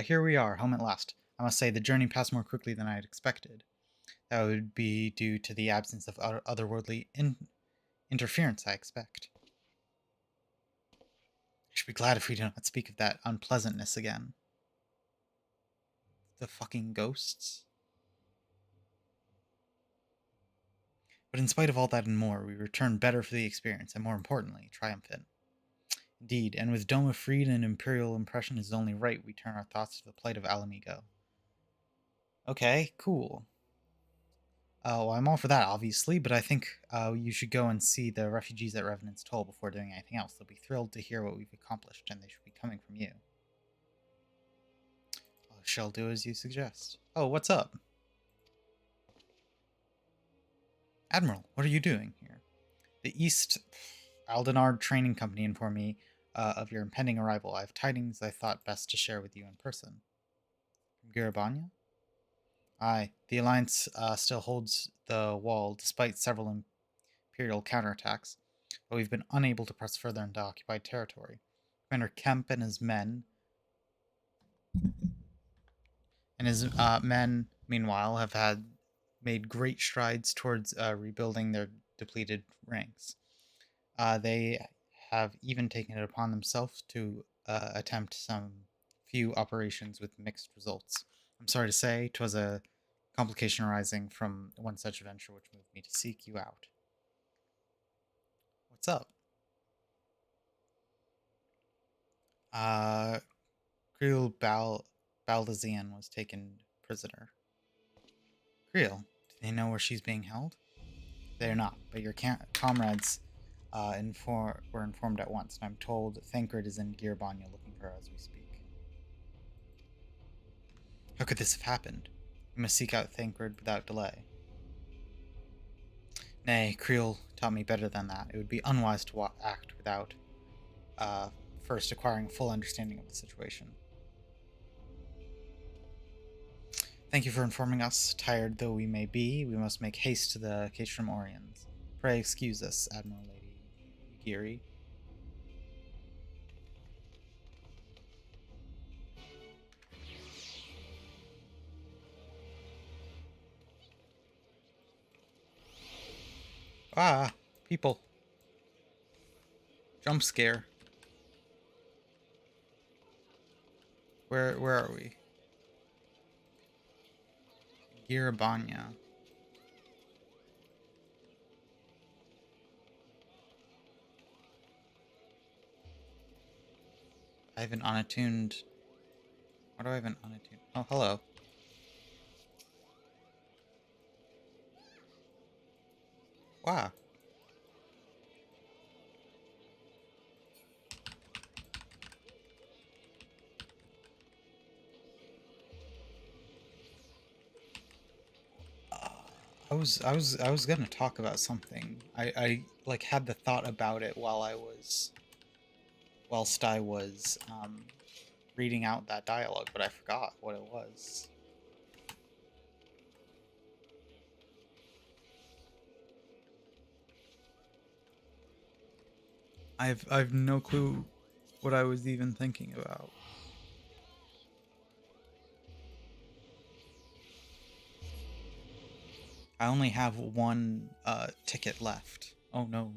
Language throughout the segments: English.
Here we are, home at last. I must say, the journey passed more quickly than I had expected. That would be due to the absence of otherworldly interference, I expect. I should be glad if we do not speak of that unpleasantness again. The fucking ghosts? But in spite of all that and more, we return better for the experience, and more importantly, triumphant. Indeed, and with Doma freed and Imperial impression is only right, we turn our thoughts to the plight of Alamigo. Okay, cool. Well, I'm all for that, obviously, but I think you should go and see the refugees at Revenant's Toll before doing anything else. They'll be thrilled to hear what we've accomplished, and they should be coming from you. I shall do as you suggest. Oh, what's up? Admiral, what are you doing here? The East Aldenard Training Company informed me of your impending arrival. I have tidings I thought best to share with you in person. From Garabanya? Aye, the Alliance still holds the wall despite several Imperial counterattacks, but we've been unable to press further into occupied territory. Commander Kemp and his men, meanwhile, have made great strides towards rebuilding their depleted ranks. They have even taken it upon themselves to attempt some few operations with mixed results. I'm sorry to say, 'twas a complication arising from one such adventure which moved me to seek you out. What's up? Creel Baldazian was taken prisoner. Creel, do they know where she's being held? They're not, but your comrades were informed at once, and I'm told Thancred is in Gearbanya looking for her as we speak. How could this have happened? We must seek out Thancred without delay. Nay, Creel taught me better than that. It would be unwise to act without first acquiring full understanding of the situation. Thank you for informing us. Tired though we may be, we must make haste to the Castrum Orions. Pray excuse us, Admiral Lady Geary. Ah, people. Jump scare. Where are we? Girabanya. I have an unattuned. What do I have an unattuned? Oh, hello. Wow. I was gonna talk about something. I like had the thought about it whilst I was reading out that dialogue, but I forgot what it was. I've no clue what I was even thinking about. I only have one ticket left. Oh no.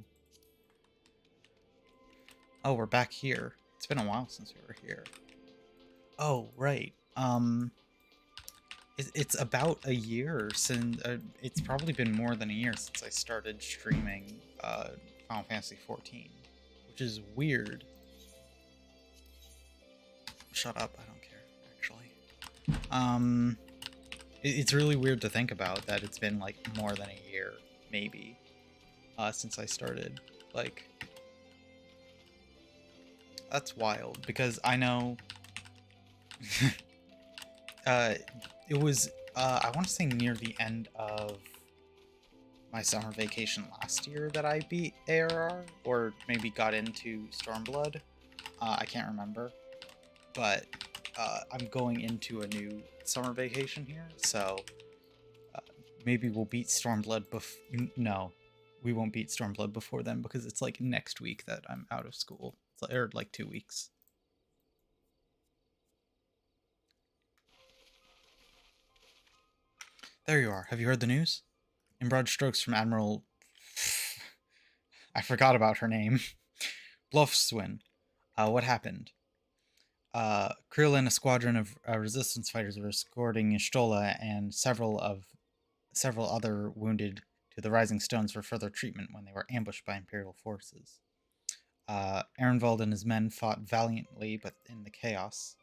Oh, we're back here. It's been a while since we were here. Oh, right. It's about a year since. It's probably been more than a year since I started streaming Final Fantasy XIV, which is weird. Shut up! I don't care. Actually, it's really weird to think about that it's been like more than a year, maybe, since I started. Like, that's wild because I know. It was I want to say near the end of my summer vacation last year that I beat ARR, or maybe got into Stormblood. I can't remember, but I'm going into a new summer vacation here, so maybe we'll beat Stormblood no, we won't beat Stormblood before then because it's like next week that I'm out of school. Or like 2 weeks. There you are. Have you heard the news? In broad strokes from Admiral... I forgot about her name. Bluffswin. What happened? Krill and a squadron of resistance fighters were escorting Ishtola and several other wounded to the Rising Stones for further treatment when they were ambushed by Imperial forces. Ehrenwald and his men fought valiantly, but in the chaos.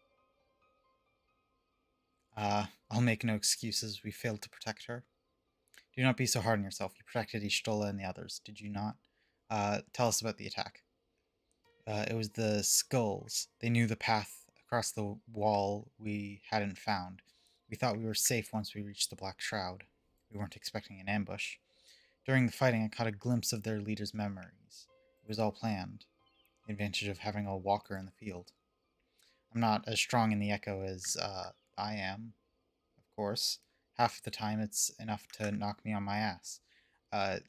I'll make no excuses. We failed to protect her. Do not be so hard on yourself. You protected Ishtola and the others, did you not? Tell us about the attack. It was the skulls. They knew the path across the wall we hadn't found. We thought we were safe once we reached the Black Shroud. We weren't expecting an ambush. During the fighting, I caught a glimpse of their leader's memories. It was all planned. The advantage of having a walker in the field. I'm not as strong in the Echo as I am, of course. Half the time it's enough to knock me on my ass.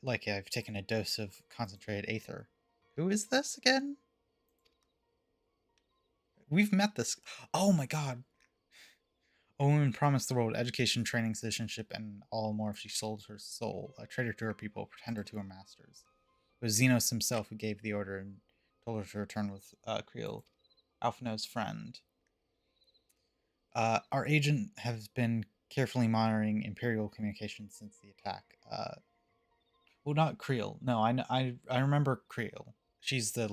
Like I've taken a dose of concentrated aether. Who is this again? We've met this. Oh my god. A woman promised the world education, training, citizenship, and all more if she sold her soul. A traitor to her people, pretender to her masters. It was Xenos himself who gave the order and told her to return with Creel, Alphino's friend. Our agent has been carefully monitoring Imperial communications since the attack. Well, not Creel. No, I remember Creel. She's the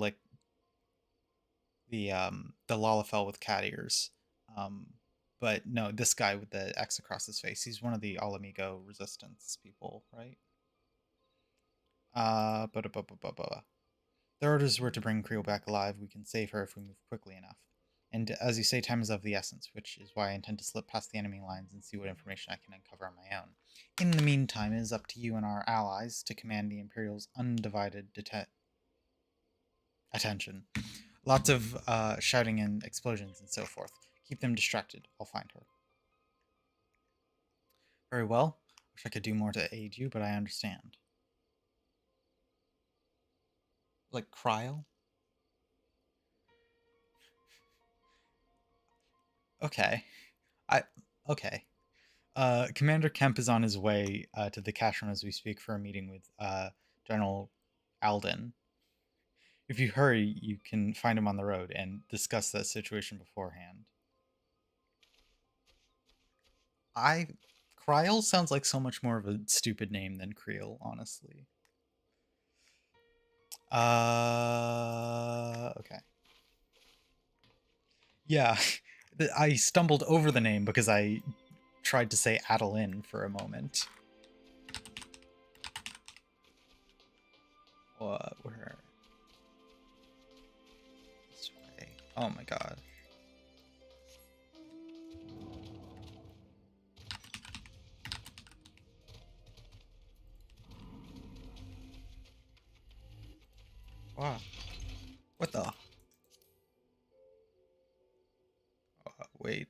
Lalafell with cat ears. But no, this guy with the X across his face. He's one of the Alamigo resistance people, right? Their orders were to bring Creel back alive. We can save her if we move quickly enough. And as you say, time is of the essence, which is why I intend to slip past the enemy lines and see what information I can uncover on my own. In the meantime, it is up to you and our allies to command the Imperial's undivided attention. Lots of shouting and explosions and so forth. Keep them distracted. I'll find her. Very well. Wish I could do more to aid you, but I understand. Like Cryle? Okay. Okay. Commander Kemp is on his way to the cash room as we speak for a meeting with General Alden. If you hurry, you can find him on the road and discuss that situation beforehand. Cryle sounds like so much more of a stupid name than Creel, honestly. Okay. Yeah, I stumbled over the name because I tried to say Adeline for a moment. Where? This way. Oh my god. Wow. What the? Wait.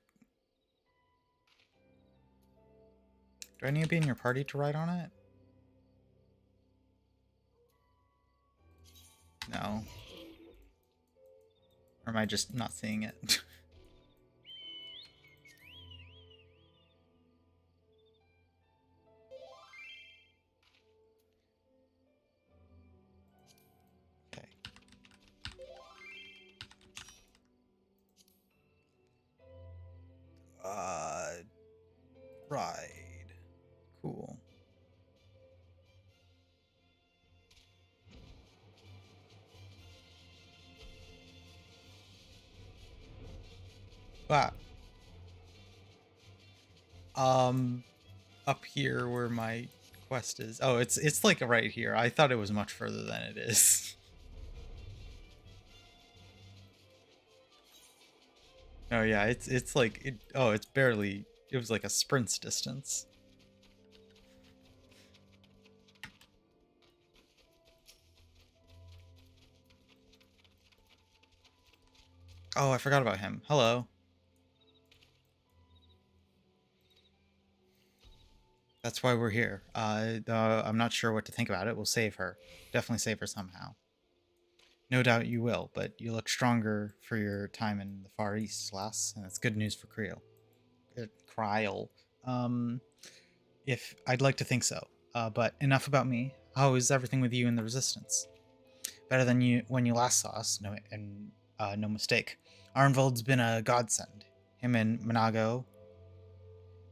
Do I need to be in your party to ride on it? No. Or am I just not seeing it? Okay. Ride. Cool. Wow. Up here where my quest is. Oh, it's like right here. I thought it was much further than it is. Oh yeah, it's like it. Oh, it's barely. It was like a sprint's distance. Oh, I forgot about him. Hello. That's why we're here. I'm not sure what to think about it. We'll save her. Definitely save her somehow. No doubt you will, but you look stronger for your time in the Far East, lass, and that's good news for Creel. Cryle. If I'd like to think so. But enough about me. How is everything with you and the Resistance? Better than you when you last saw us, no mistake. Arnvold's been a godsend. Him and Monago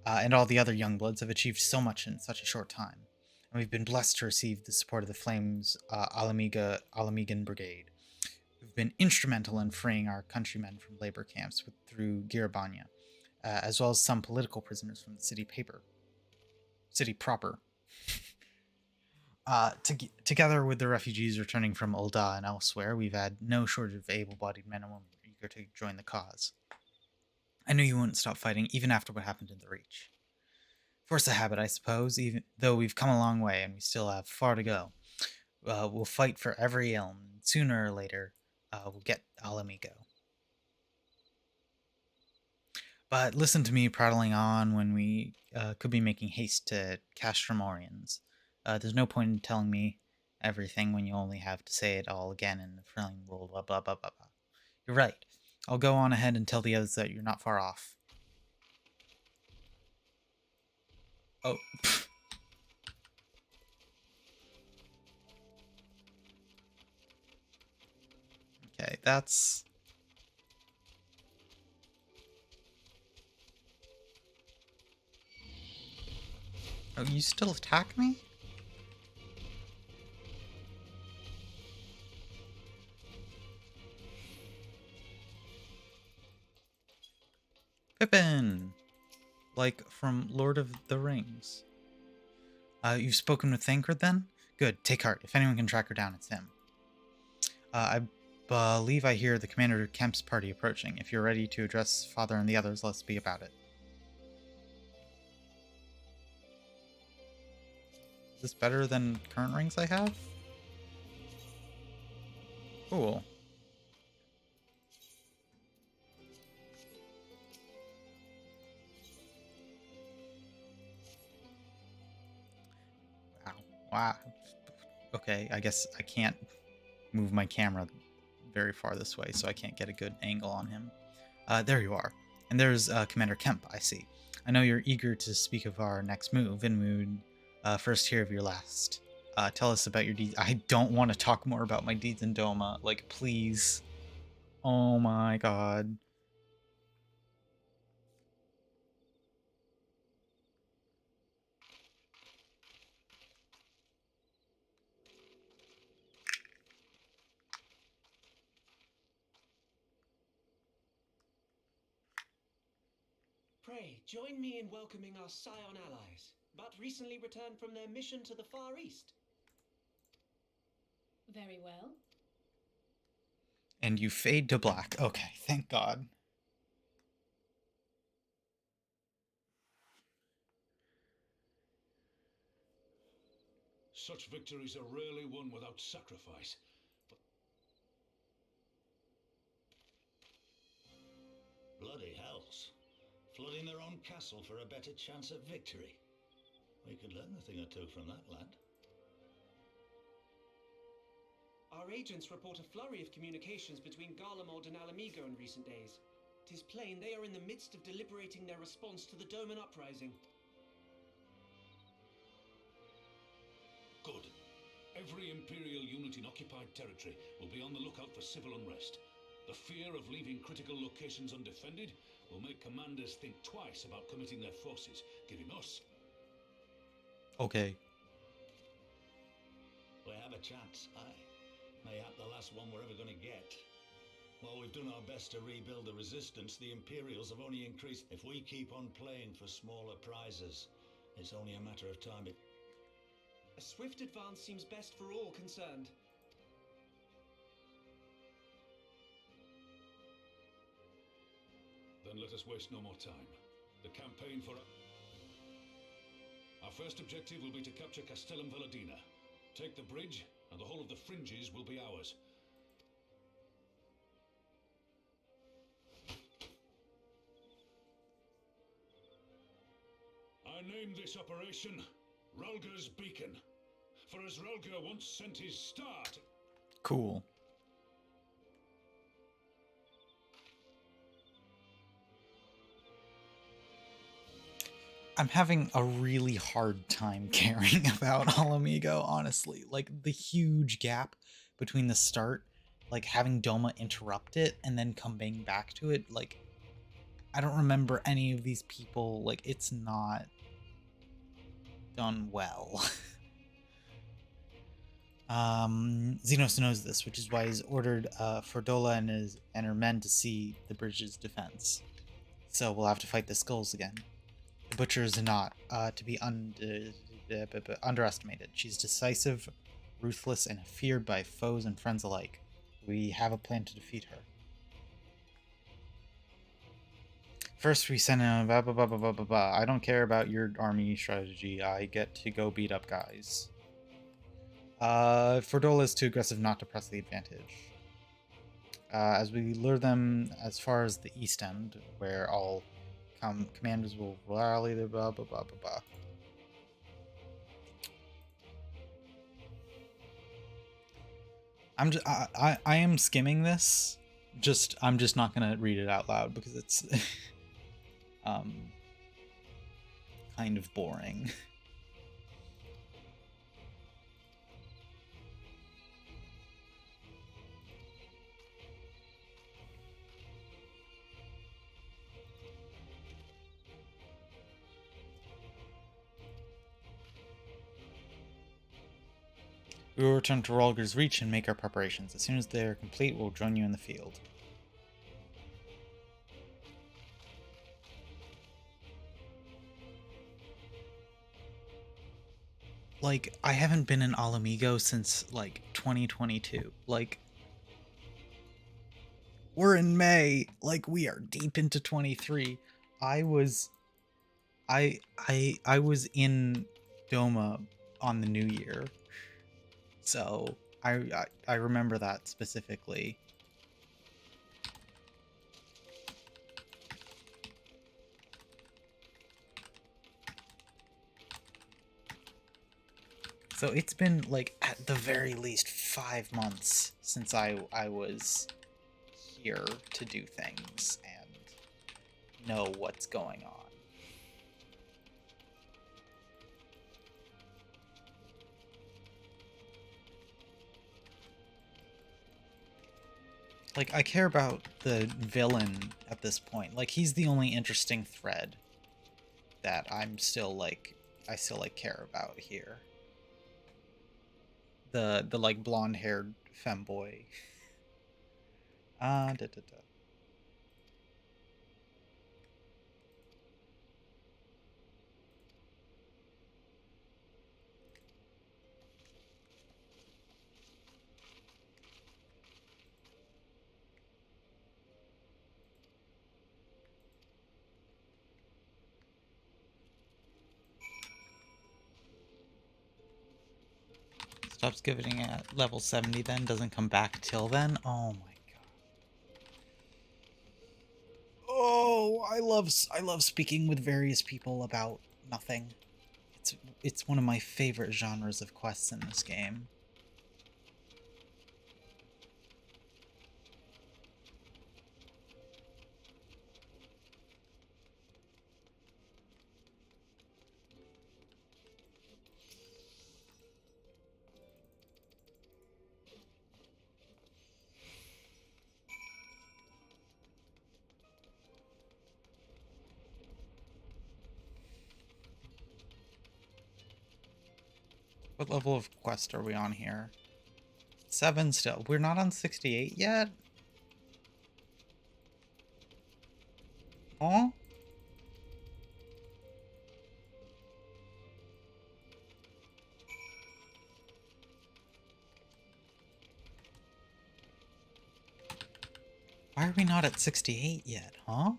and all the other young bloods have achieved so much in such a short time. And we've been blessed to receive the support of the Flames Alamigan Brigade, who've been instrumental in freeing our countrymen from labor camps through Girabanya, as well as some political prisoners from the city proper. Together with the refugees returning from Ul'dah and elsewhere, we've had no shortage of able-bodied men and women eager to join the cause. I knew you wouldn't stop fighting, even after what happened in the Reach. Force of habit, I suppose, even though we've come a long way and we still have far to go. We'll fight for every elm, and sooner or later, we'll get Alamigo. But listen to me prattling on when we could be making haste to Castramorians. There's no point in telling me everything when you only have to say it all again in the thrilling blah blah blah blah blah. You're right. I'll go on ahead and tell the others that you're not far off. Oh. Okay, that's... Oh, you still attack me? Pippin! Like from Lord of the Rings. You've spoken with Thancred then? Good, take heart. If anyone can track her down, it's him. I believe I hear the Commander Kemp's party approaching. If you're ready to address Father and the others, let's be about it. Is this better than current rings I have? Cool. Wow. Wow. Okay, I guess I can't move my camera very far this way, so I can't get a good angle on him. There you are. And there's Commander Kemp, I see. I know you're eager to speak of our next move, and we would first hear of your last. Tell us about your deeds. I don't want to talk more about my deeds in Doma. Like, please. Oh my god. Pray, join me in welcoming our Scion allies, but recently returned from their mission to the Far East. Very well. And you fade to black. Okay, thank god. Such victories are rarely won without sacrifice. Bloody hells. Flooding their own castle for a better chance at victory. We could learn a thing or two from that lad. Our agents report a flurry of communications between Garlemald and Alamigo in recent days. 'Tis plain they are in the midst of deliberating their response to the Doman uprising. Good. Every Imperial unit in occupied territory will be on the lookout for civil unrest. The fear of leaving critical locations undefended will make commanders think twice about committing their forces, giving us... Okay. We have a chance, aye. Mayhap the last one we're ever going to get. While we've done our best to rebuild the resistance, the Imperials have only increased. If we keep on playing for smaller prizes, it's only a matter of time. A swift advance seems best for all concerned. Then let us waste no more time. The campaign for... Our first objective will be to capture Castellum Valadina. Take the bridge, and the whole of the fringes will be ours. I name this operation Rulger's Beacon. For as Rulger once sent his star to... Cool. I'm having a really hard time caring about Alamigo, honestly. Like, the huge gap between the start, like, having Doma interrupt it and then coming back to it, like, I don't remember any of these people. Like, it's not done well. Xenos knows this, which is why he's ordered Fordola and her men to see the bridge's defense. So we'll have to fight the skulls again. The Butcher is not to be underestimated. She's decisive, ruthless, and feared by foes and friends alike. We have a plan to defeat her. First, we send in blah, blah, blah, blah, blah, blah, blah. I don't care about your army strategy. I get to go beat up guys. Fordola is too aggressive not to press the advantage. As we lure them as far as the east end, where all commanders will rally the blah, blah, blah, blah, blah. I am skimming this. I'm just not gonna read it out loud because it's kind of boring. We will return to Rolger's Reach and make our preparations. As soon as they are complete, we'll join you in the field. Like, I haven't been in Alamigo since, like, 2022. Like, we're in May. Like, we are deep into 23. I was in Doma on the New Year. So, I remember that specifically. So it's been, like, at the very least 5 months since I was here to do things and know what's going on. Like, I care about the villain at this point. Like, he's the only interesting thread that I still care about here. The like blonde-haired femboy. Da, da, da. Stops giving at level 70 then, doesn't come back till then. Oh my god. Oh, I love speaking with various people about nothing. It's one of my favorite genres of quests in this game. What level of quest are we on here? 7 still. We're not on 68 yet? Huh? Why are we not at 68 yet, huh?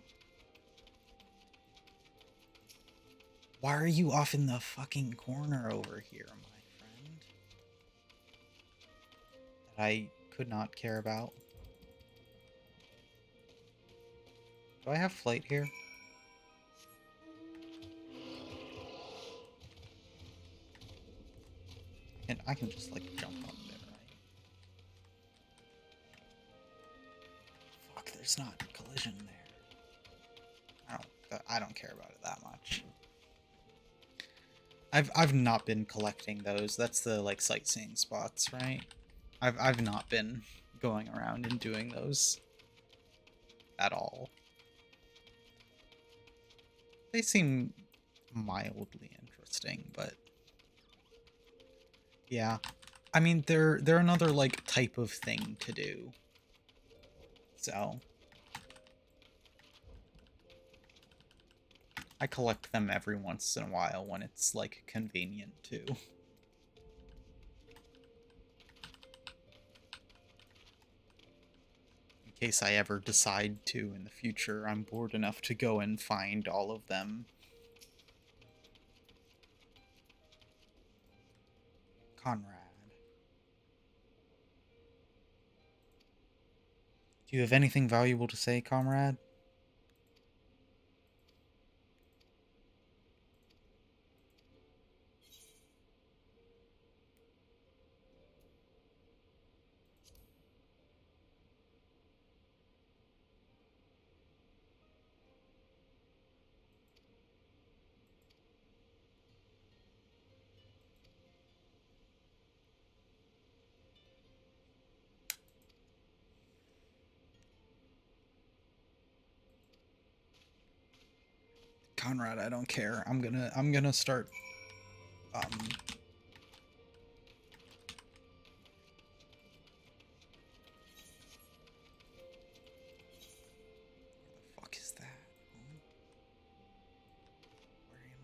Why are you off in the fucking corner over here, my friend? That I could not care about. Do I have flight here? And I can just, like, jump up there, right? Fuck, there's not collision there. I don't care about it that much. I've not been collecting those. That's the like sightseeing spots, right? I've not been going around and doing those at all. They seem mildly interesting, but yeah. I mean, they're another like type of thing to do. So I collect them every once in a while when it's like convenient too. In case I ever decide to in the future, I'm bored enough to go and find all of them. Conrad. Do you have anything valuable to say, comrade? Conrad, I don't care. I'm gonna start where the fuck is that? Where am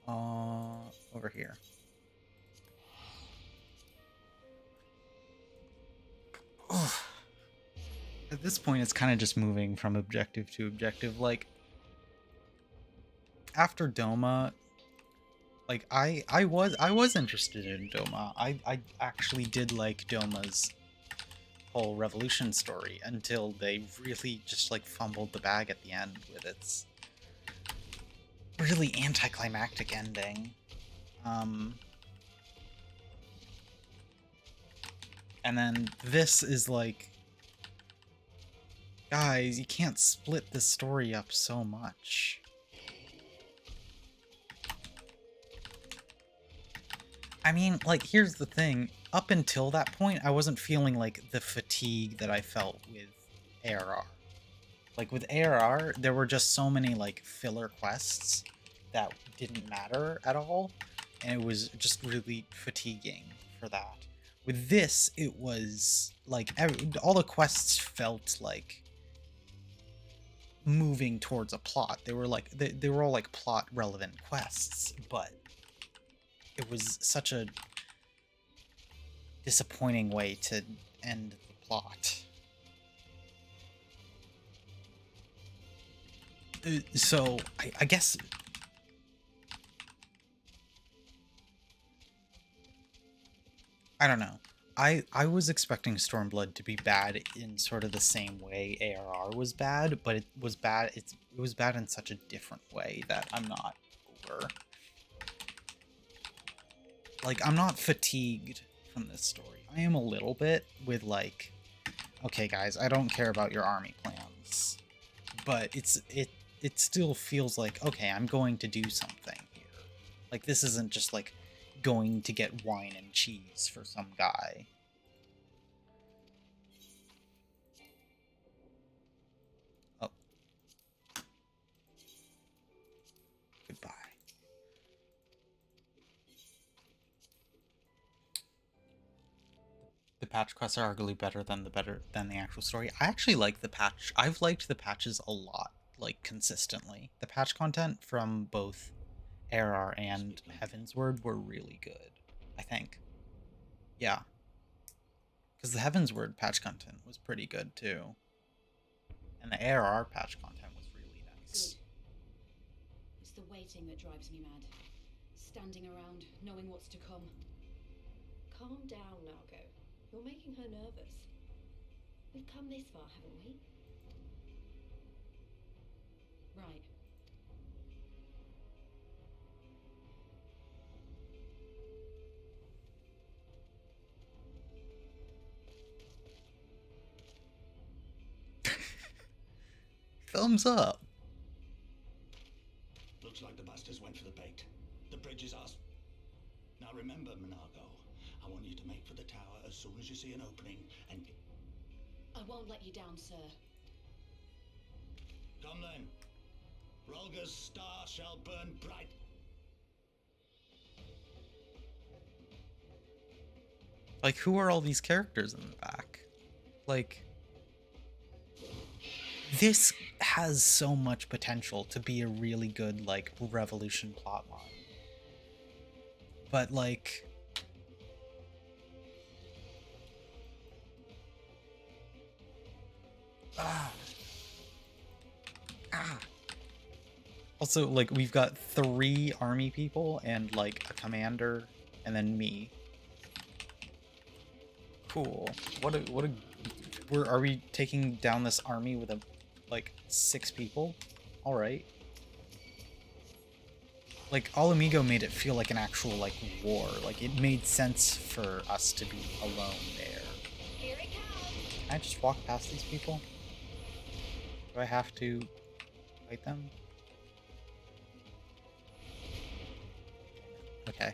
I? Okay. Over here. Ugh. At this point, it's kind of just moving from objective to objective. Like, after Doma, like I was interested in Doma. I actually did like Doma's whole revolution story until they really just like fumbled the bag at the end with its really anticlimactic ending. And then this is like, guys, you can't split this story up so much. I mean, like, here's the thing. Up until that point, I wasn't feeling, like, the fatigue that I felt with ARR. Like, with ARR, there were just so many, like, filler quests that didn't matter at all, and it was just really fatiguing for that. With this, it was, like, all the quests felt like moving towards a plot. They were, like, they were all, like, plot-relevant quests, but it was such a disappointing way to end the plot. So, I guess... I don't know. I was expecting Stormblood to be bad in sort of the same way ARR was bad, but it was bad. It was bad in such a different way that I'm not over. Like, I'm not fatigued from this story. I am a little bit with, like, okay, guys, I don't care about your army plans, but it still feels like, okay, I'm going to do something here. Like, this isn't just, like, going to get wine and cheese for some guy. Oh. Goodbye. The patch quests are arguably better than the actual story. I actually like the patch. I've liked the patches a lot, like, consistently. The patch content from both ARR and Heavensward were really good, I think. Yeah. Because the Heavensward patch content was pretty good, too. And the ARR patch content was really nice. Good. It's the waiting that drives me mad. Standing around, knowing what's to come. Calm down, Nargo. You're making her nervous. We've come this far, haven't we? Right. Thumbs up. Looks like the bastards went for the bait. bridge is ours. Now remember, Minago, I want you to make for the tower as soon as you see an opening and... I won't let you down, sir. Come then. Rolga's star shall burn bright. Like, who are all these characters in the back? Like, this has so much potential to be a really good, like, Revolution plotline. But, like... Also, like, we've got 3 army people and, like, a commander, and then me. Cool. Are we taking down this army with like 6 people? Alright. Like, Alamigo made it feel like an actual, like, war. Like, it made sense for us to be alone there. Here it comes. Can I just walk past these people? Do I have to fight them? Okay.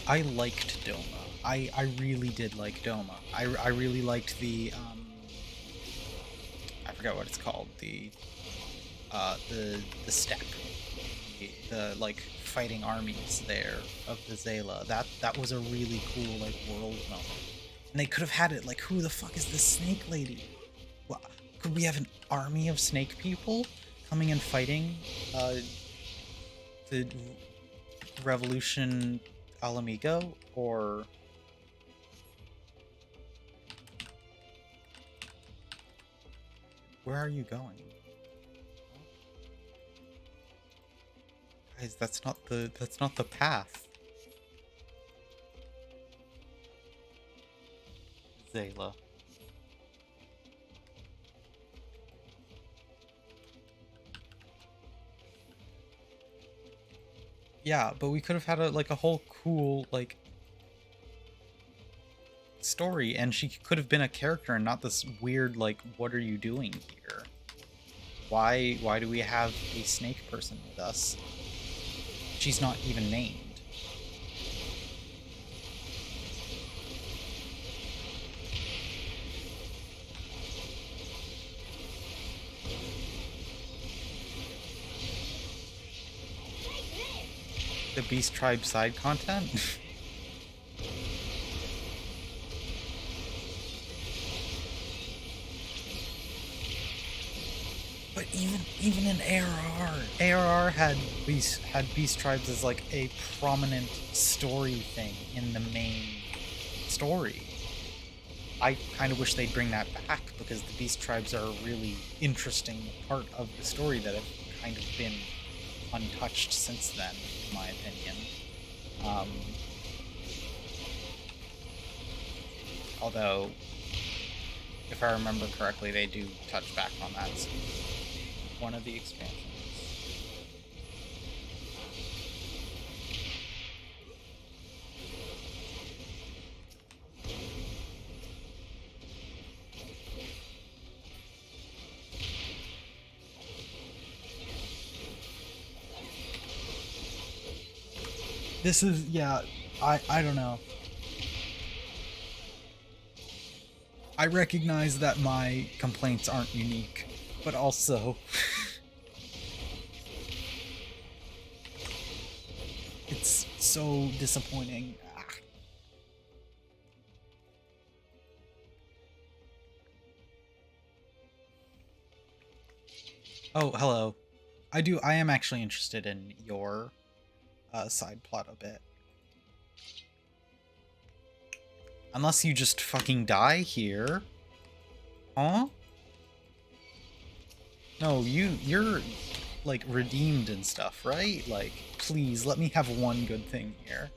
I liked Doma. I really did like Doma. I really liked the I forgot what it's called, the step, the like fighting armies there of the Zayla. That was a really cool like world moment. And they could have had it like, who the fuck is this snake lady? Well, could we have an army of snake people coming and fighting the Revolution Alamigo, or where are you going? Guys, that's not the path. Zayla. Yeah, but we could have had a whole cool like story, and she could have been a character and not this weird like, what are you doing here? Why do we have a snake person with us? She's not even named. The Beast Tribe side content? But even in ARR had Beast Tribes as like a prominent story thing in the main story. I kind of wish they'd bring that back, because the Beast Tribes are a really interesting part of the story that have kind of been untouched since then, in my opinion. Although, if I remember correctly, they do touch back on that in one of the expansions. This is, yeah, I don't know. I recognize that my complaints aren't unique, but also it's so disappointing. Oh, hello. I am actually interested in your side plot a bit. Unless you just fucking die here. Huh? No, you're like redeemed and stuff, right? Like, please let me have one good thing here.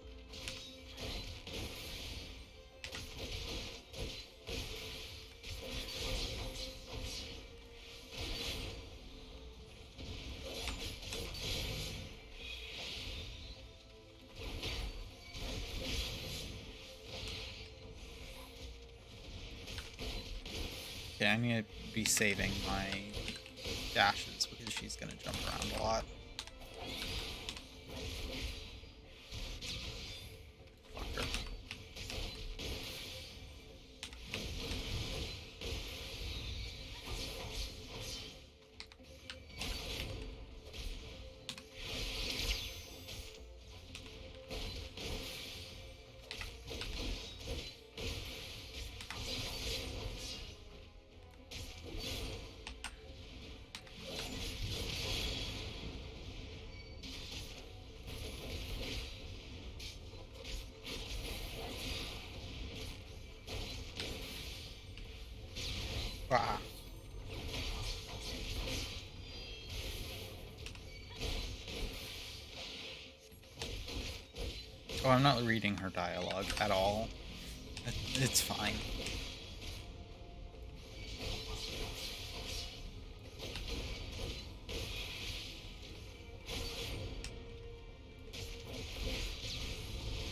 I need to be saving my dashes because she's gonna jump around a lot. Fucker. Ah. Oh, I'm not reading her dialogue at all. It's fine.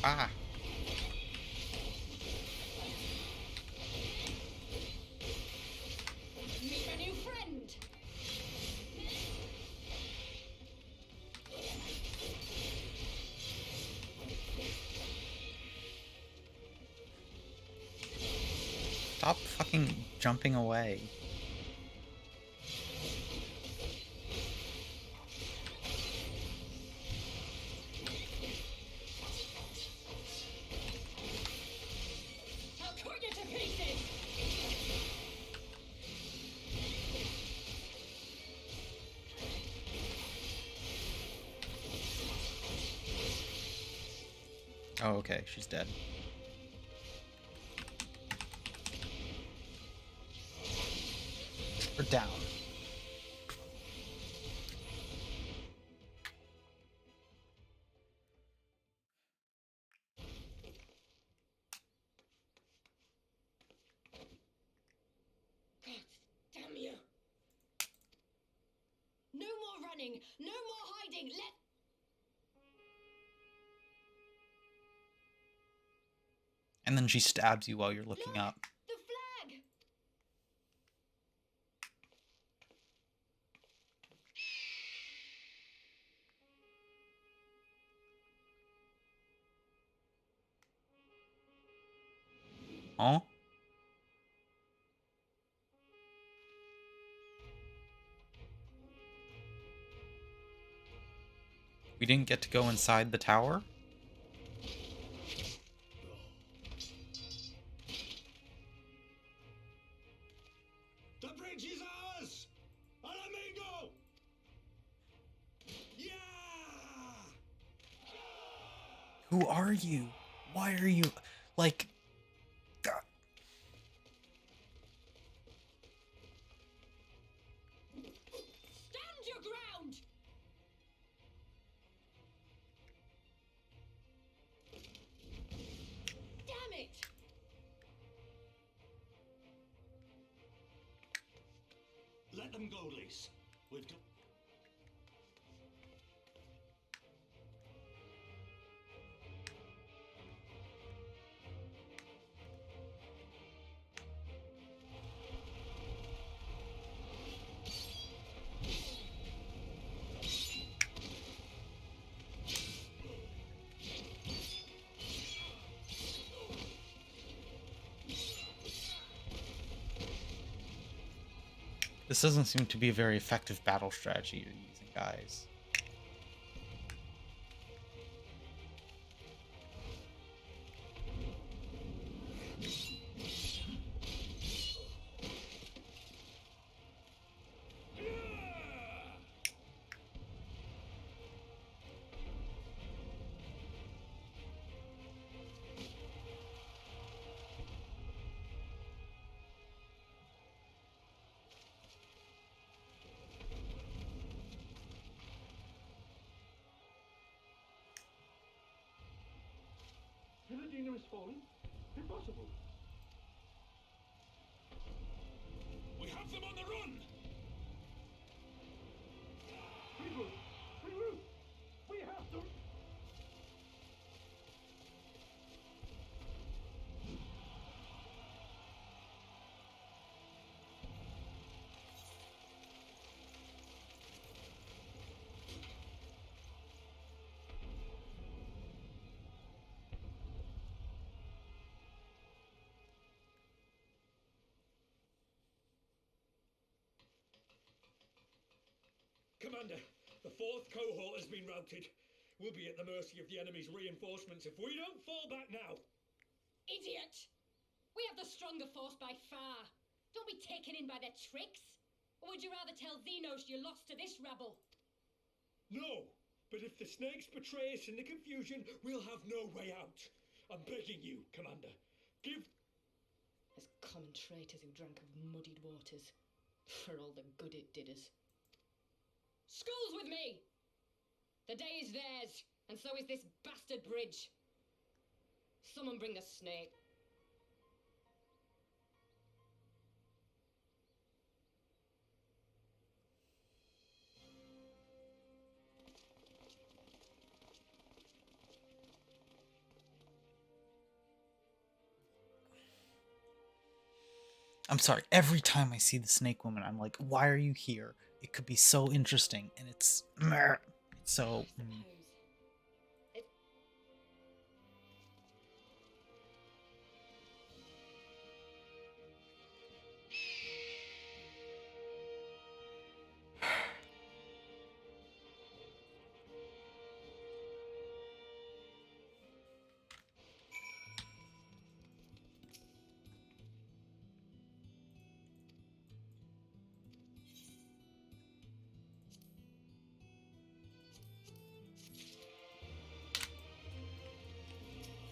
Ah. Meet a new friend! Stop fucking jumping away. I'll cut you to pieces! Oh, okay, she's dead. We're down. God damn you! No more running! No more hiding! And then she stabs you while you're looking Look! up. The flag! Oh? We didn't get to go inside the tower? The bridge is ours! Al amigo! Yeah! Who are you? Why are you... like... God. Stand your ground! Damn it! Let them go, Lise. We've got... This doesn't seem to be a very effective battle strategy you're using, guys. Villadina is falling? Impossible. We have them on the run! Regroup! Regroup! We have to... Commander, the 4th cohort has been routed. We'll be at the mercy of the enemy's reinforcements if we don't fall back now. Idiot! We have the stronger force by far. Don't be taken in by their tricks. Or would you rather tell Xenos you lost to this rabble? No, but if the snakes betray us in the confusion, we'll have no way out. I'm begging you, Commander. Give... As common traitors who drank of muddied waters. For all the good it did us. Skulls with me! The day is theirs, and so is this bastard bridge. Someone bring the snake. I'm sorry, every time I see the snake woman, I'm like, why are you here? It could be so interesting, and it's so...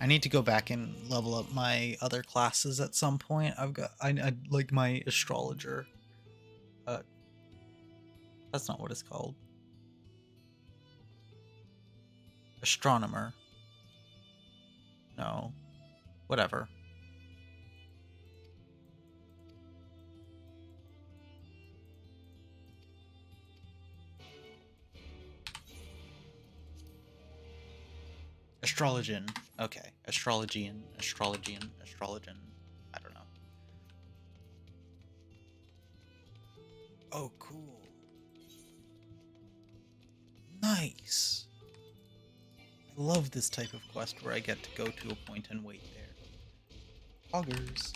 I need to go back and level up my other classes at some point. I like my astrologer. That's not what it's called. Astronomer. No. Whatever. Astrologian. Okay. Astrologian. I don't know. Oh, cool. Nice. I love this type of quest where I get to go to a point and wait there. Augers.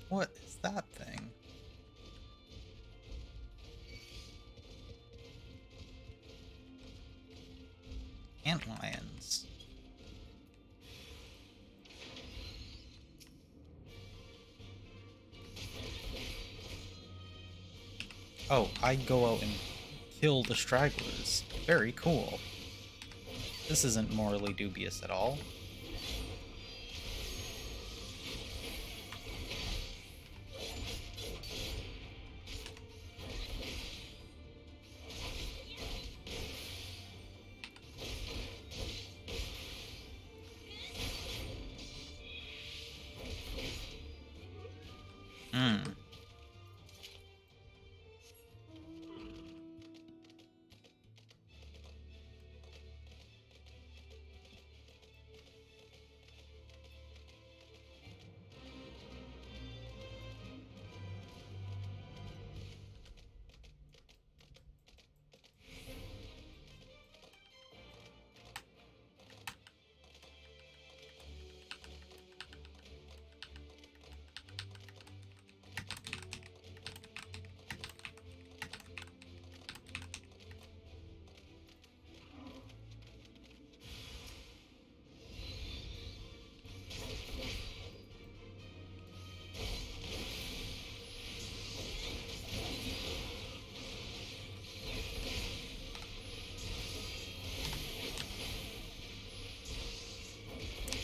What is that thing? Antlions. Oh, I go out and kill the stragglers. Very cool. This isn't morally dubious at all.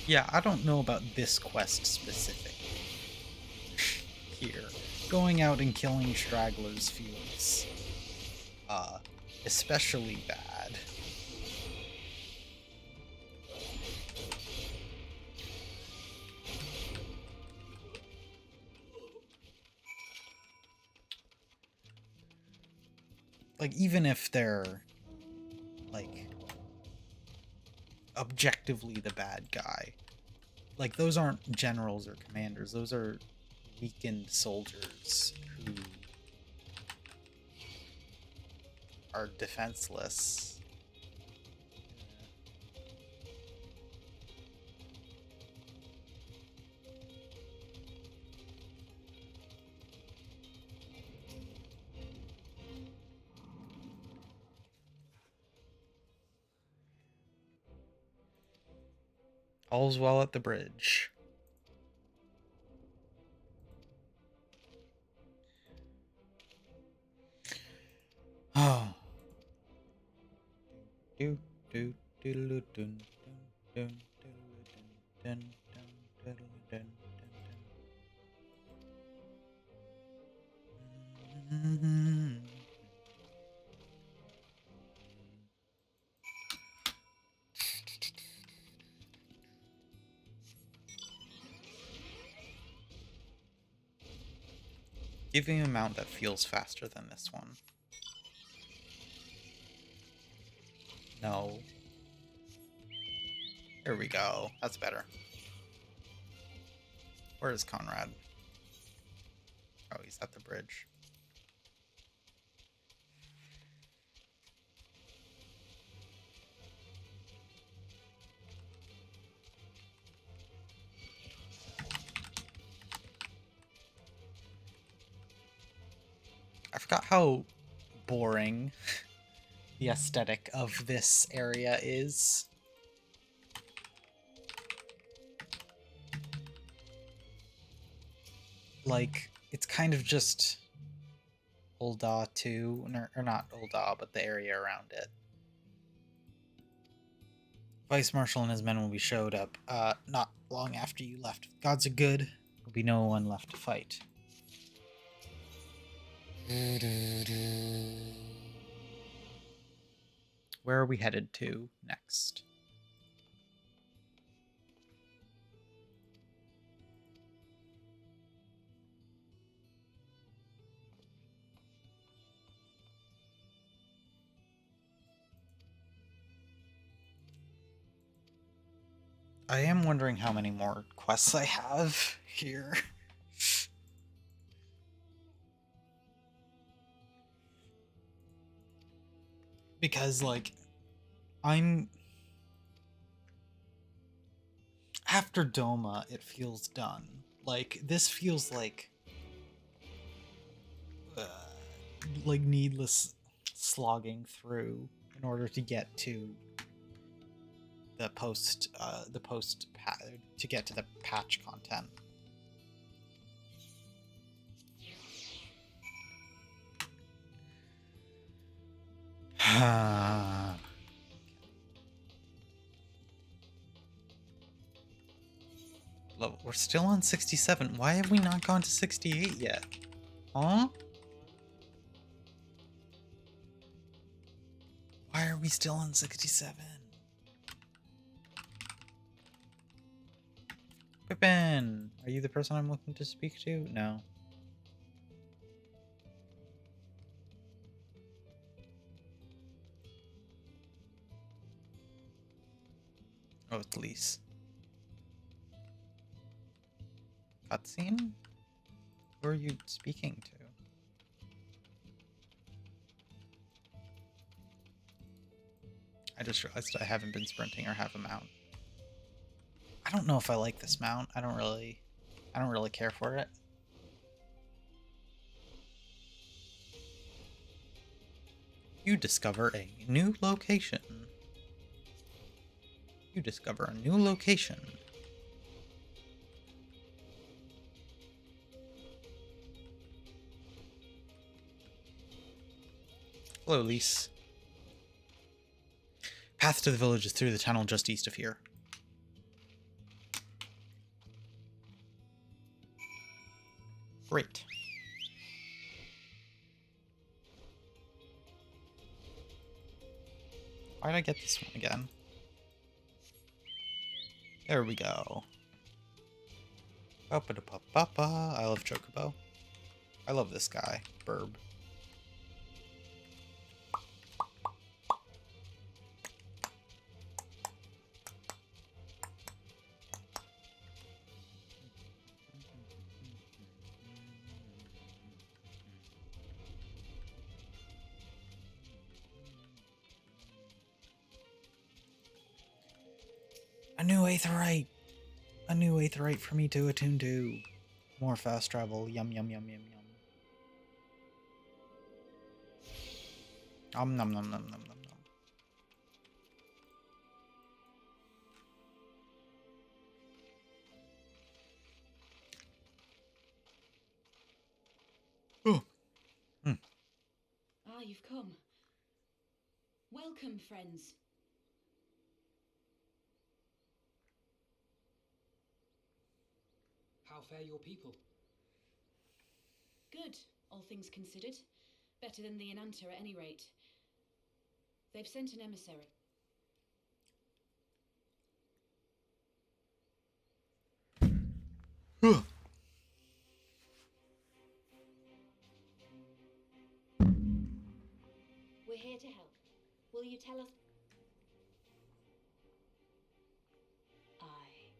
Yeah, I don't know about this quest specific. Here. Going out and killing stragglers feels especially bad. Like, even if they're, like, objectively the bad guy, like, those aren't generals or commanders, those are weakened soldiers who are defenseless. All's well at the bridge. Oh. Do do do do do do do do. Give me a mount that feels faster than this one. No. There we go. That's better. Where is Conrad? Oh, he's at the bridge. I forgot how boring the aesthetic of this area is. Like, it's kind of just Ul'dah 2, or not Ul'dah, but the area around it. Vice Marshal and his men will be showed up not long after you left. If gods are good, there'll be no one left to fight. Where are we headed to next? I am wondering how many more quests I have here. Because, like, I'm... After Doma, it feels done. Like, this feels like needless slogging through in order to get to the to get to the patch content. We're still on 67. Why have we not gone to 68 yet? Huh? Why are we still on 67? Pippin! Are you the person I'm looking to speak to? No. Oh, it's Lise. Cutscene? Who are you speaking to? I just realized I haven't been sprinting or have a mount. I don't know if I like this mount. I don't really care for it. You discover a new location. You discover a new location. Hello, Lise. Path to the village is through the tunnel just east of here. Great. Why did I get this one again? There we go. Ba-ba-da-ba-ba-ba. I love Chocobo. I love this guy, Burb. new aetheryte! A new aetheryte for me to attune to. More fast travel. Yum, yum, yum, yum, yum. Nom, nom, nom, nom, nom, nom, nom. Oh. Ah, you've come. Welcome, friends. How fare your people? Good, all things considered. Better than the Enanta at any rate. They've sent an emissary. We're here to help. Will you tell us? Aye.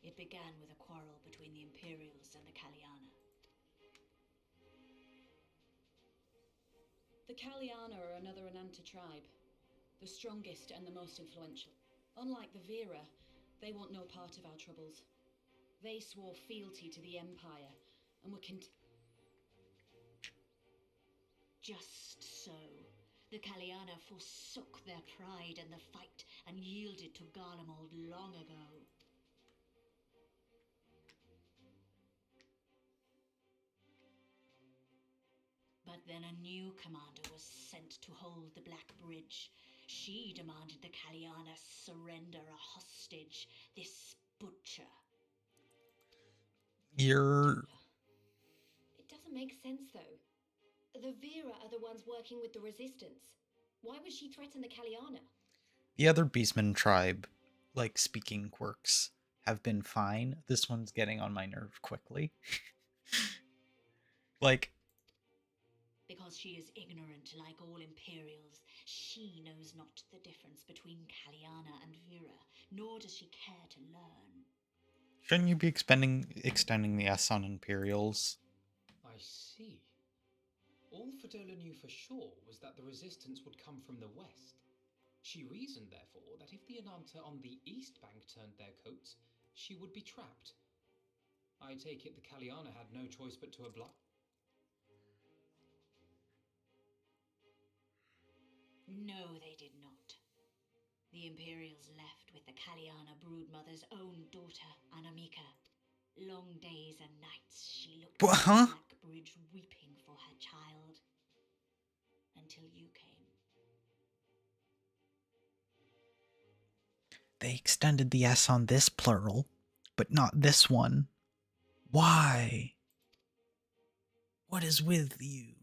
It began with a quarrel between the Imperials and the Kaliana. The Kaliana are another Enanta tribe. The strongest and the most influential. Unlike the Vera, they want no part of our troubles. They swore fealty to the Empire and were Just so. The Kaliana forsook their pride in the fight and yielded to Garlemald long ago. But then a new commander was sent to hold the Black Bridge. She demanded the Kaliana surrender a hostage, this butcher. You're... It doesn't make sense, though. The Vera are the ones working with the Resistance. Why would she threaten the Kaliana? The other Beastman tribe, like, speaking quirks, have been fine. This one's getting on my nerve quickly. Like... Because she is ignorant like all Imperials, she knows not the difference between Kaliana and Vera, nor does she care to learn. Shouldn't you be extending the S on Imperials? I see. All Fedola knew for sure was that the resistance would come from the west. She reasoned, therefore, that if the Enanta on the east bank turned their coats, she would be trapped. I take it the Kaliana had no choice but to oblige. No, they did not. The Imperials left with the Kaliana broodmother's own daughter, Anamika. Long days and nights she looked at the Black Bridge weeping for her child. Until you came. They extended the S on this plural, but not this one. Why? What is with you?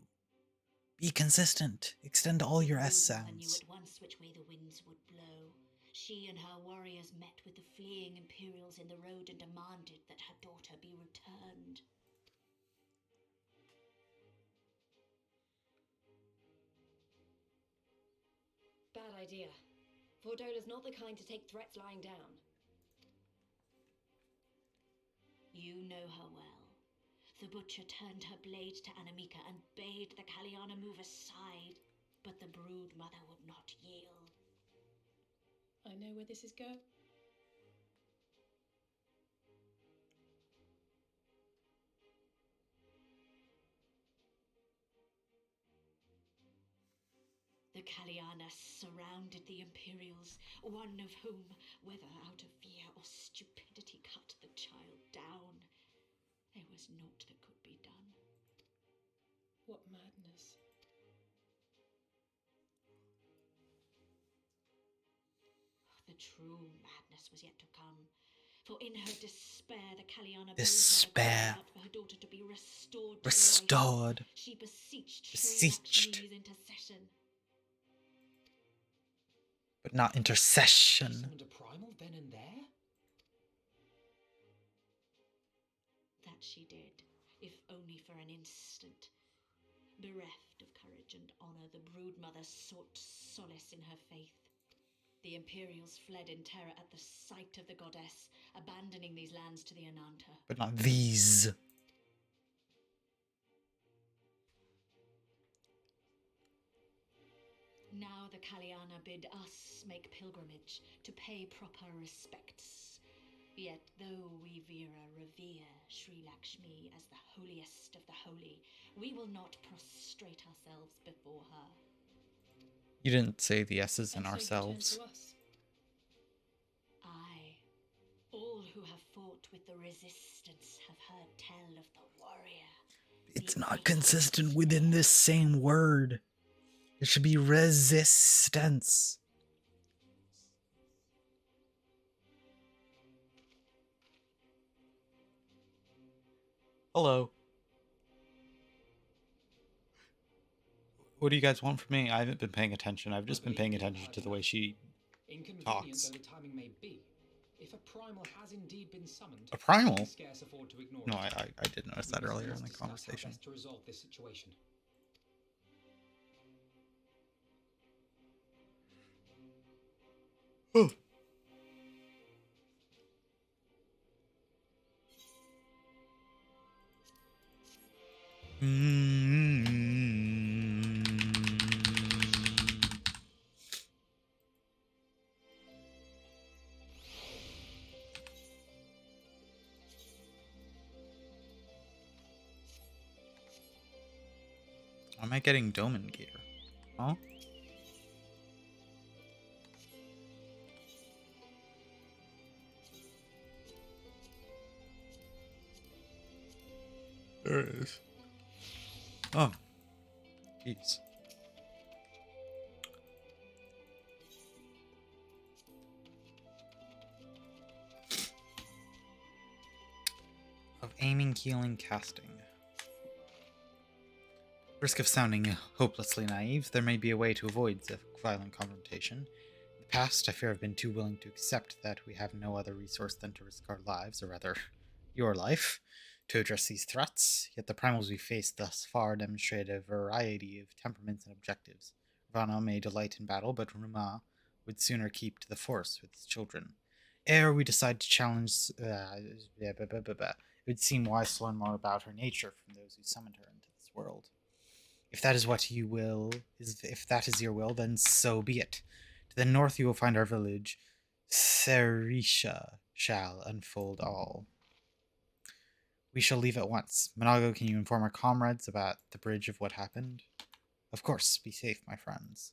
Be consistent. Extend all your S sounds. Knew at once which way the winds would blow. She and her warriors met with the fleeing Imperials in the road and demanded that her daughter be returned. Bad idea. Fordola's not the kind to take threats lying down. You know her well. The butcher turned her blade to Anamika and bade the Kaliana move aside, but the brood mother would not yield. I know where this is going. The Kaliana surrounded the Imperials, one of whom, whether out of fear or stupidity, cut the child down. There was naught that could be done. What madness. The true madness was yet to come. For in her despair, the Kaliana Despair. cried out for her daughter to be restored. Restored. She beseeched. Intercession. But not intercession. She summoned a primal then and there? That she did, if only for an instant. Bereft of courage and honor, the broodmother sought solace in her faith. The Imperials fled in terror at the sight of the goddess, abandoning these lands to the Enanta. But not these. Now the Kaliana bid us make pilgrimage to pay proper respects Yet though we Veera revere Sri Lakshmi as the holiest of the holy, we will not prostrate ourselves before her. You didn't say the S's in And so you ourselves. turn to us. Aye. All who have fought with the resistance have heard tell of the warrior. It's the not ice consistent within this same word. It should be resistance. Hello. What do you guys want from me? I haven't been paying attention. I've just been paying attention to the way she Inconvenient talks. though the timing may be, if a primal has indeed been summoned, A primal? we scarce afford to ignore No, it. I did notice that We must earlier in the discuss how conversation. best to resolve this situation. Oh. Am I getting Doman gear? Huh? There it is. Oh. Jeez. Of aiming, healing, casting. Risk of sounding hopelessly naive, there may be a way to avoid the violent confrontation. In the past, I fear I've been too willing to accept that we have no other resource than to risk our lives, or rather, your life, to address these threats. Yet the primals we faced thus far demonstrate a variety of temperaments and objectives. Ravana may delight in battle, but Ruma would sooner keep to the forest with his children. Ere we decide to challenge, it would seem wise to learn more about her nature from those who summoned her into this world. If that is what you will, if that is your will, then so be it. To the north you will find our village. Serisha shall unfold all. We shall leave at once. Monago, can you inform our comrades about the bridge of what happened? Of course. Be safe, my friends.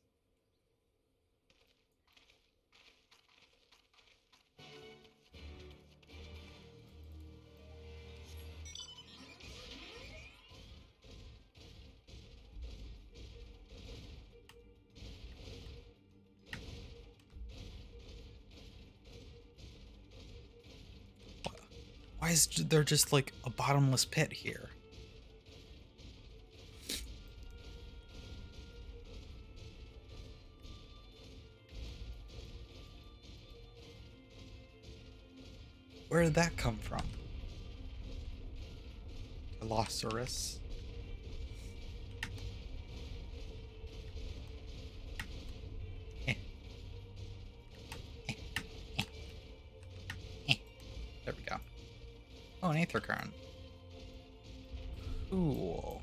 Why is there just like a bottomless pit here? Where did that come from? Colossaurus. There we go. Oh, an Aether Current. Cool.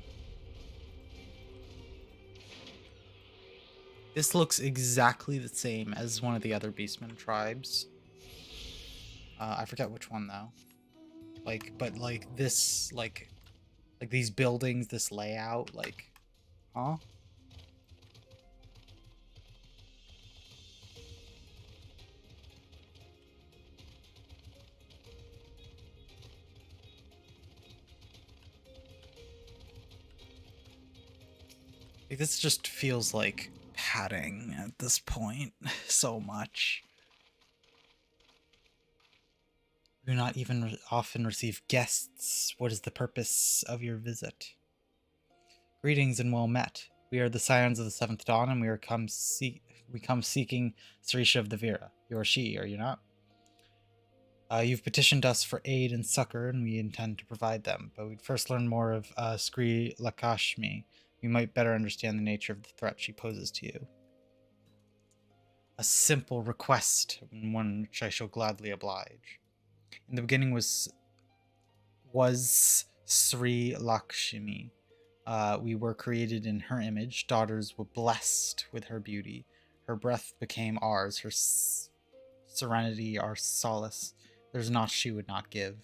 This looks exactly the same as one of the other Beastmen tribes. I forget which one though. But this, like these buildings, this layout, like, huh? Like, this just feels like padding at this point so much. We do not even often receive guests. What is the purpose of your visit? Greetings and well met. We are the Scions of the Seventh Dawn, and we come seeking Sarisha of the Vera. You are she, are you not? You've petitioned us for aid and succor, and we intend to provide them. But we'd first learn more of Sri Lakshmi. We might better understand the nature of the threat she poses to you. A simple request, and one which I shall gladly oblige. In the beginning was Sri Lakshmi. We were created in her image. Daughters were blessed with her beauty. Her breath became ours, her serenity our solace. there's naught she would not give.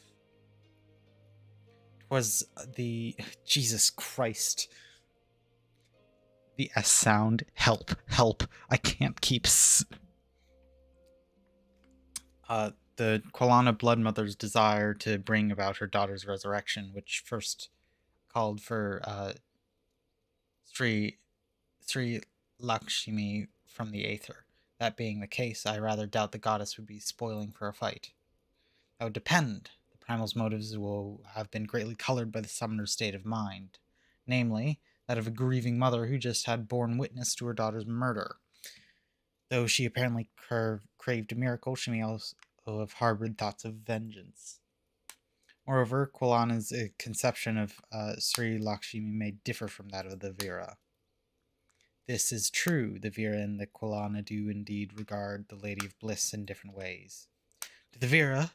'Twas the... Jesus Christ. The S sound. Help. Help. I can't keep... The Quilana Bloodmother's desire to bring about her daughter's resurrection, which first called for Sri Lakshmi from the Aether. That being the case, I rather doubt the goddess would be spoiling for a fight. That would depend. The primal's motives will have been greatly colored by the summoner's state of mind, namely, that of a grieving mother who just had borne witness to her daughter's murder. Though she apparently craved a miracle, she may also have harbored thoughts of vengeance. Moreover, Quilana's conception of Sri Lakshmi may differ from that of the Vira. This is true. The Vira and the Quilana do indeed regard the Lady of Bliss in different ways. To the Vira,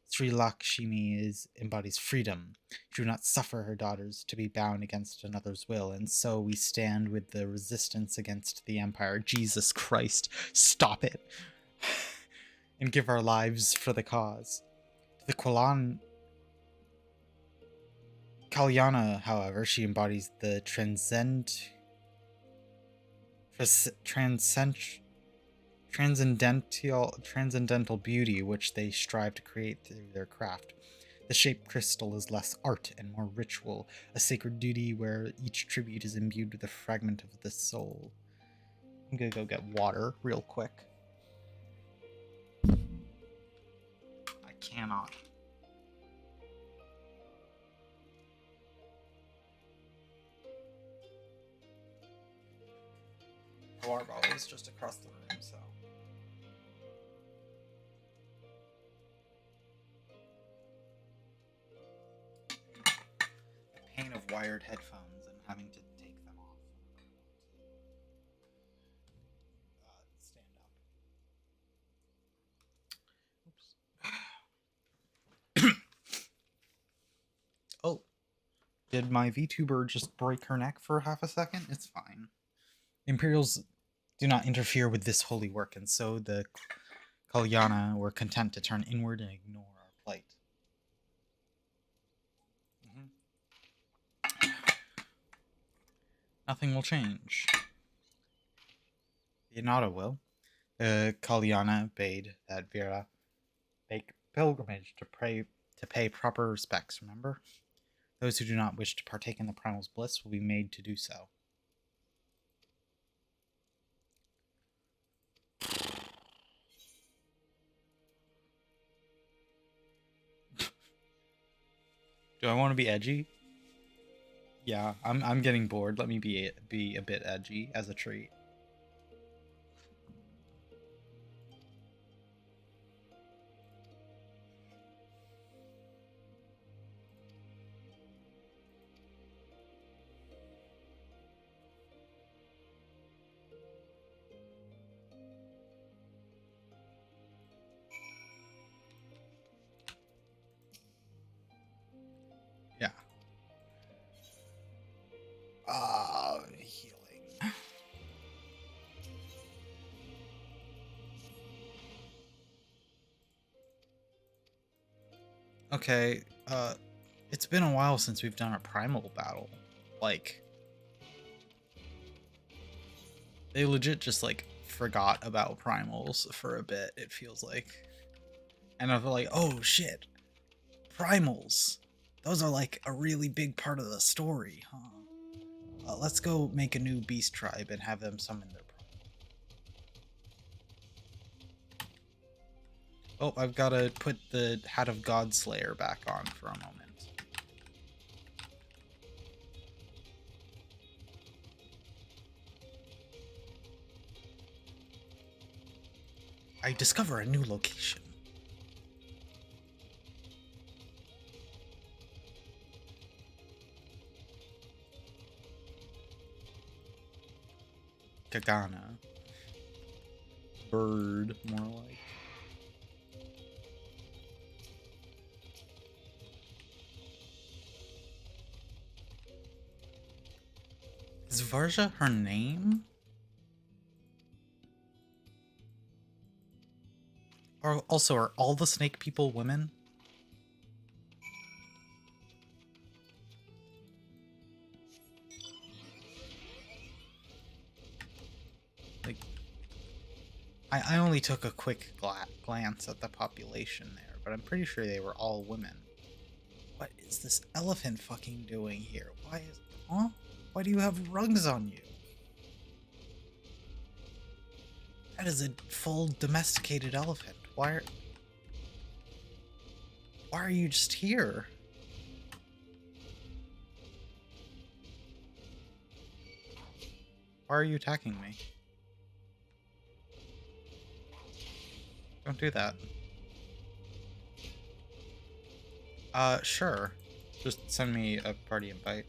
Sri Lakshmi embodies freedom. She would not suffer her daughters to be bound against another's will, and so we stand with the resistance against the Empire. Jesus Christ, stop it! And give our lives for the cause. To the Kalyana, however, she embodies the transcendental beauty which they strive to create through their craft. The shaped crystal is less art and more ritual, a sacred duty where each tribute is imbued with a fragment of the soul. I'm gonna go get water real quick. I cannot. The water bottle is just across the room, so. The pain of wired headphones and having to take them off. Stand up. Oops. Oh. Did my VTuber just break her neck for half a second? It's fine. Imperials do not interfere with this holy work, and so the Kalyana were content to turn inward and ignore our plight. Nothing will change. The Inada will. The Kalyana bade that Vera make pilgrimage to pay proper respects, remember? Those who do not wish to partake in the primal's bliss will be made to do so. Do I want to be edgy? Yeah, I'm getting bored. Let me be a bit edgy as a treat. Yeah. Healing. Okay, it's been a while since we've done a primal battle. Like, they legit just, like, forgot about primals for a bit, it feels like. And I feel like, oh shit, primals. Those are, like, a really big part of the story, huh? Let's go make a new beast tribe and have them summon their primal. Oh, I've got to put the Hat of Godslayer back on for a moment. I discover a new location. Kagana. Bird, more like. Is Varja her name? Also, are all the snake people women? Like, I only took a quick glance at the population there, but I'm pretty sure they were all women. What is this elephant fucking doing here? Huh? Why do you have rugs on you? That is a full domesticated elephant. Why are you just here? Why are you attacking me? Don't do that. Sure. Just send me a party invite.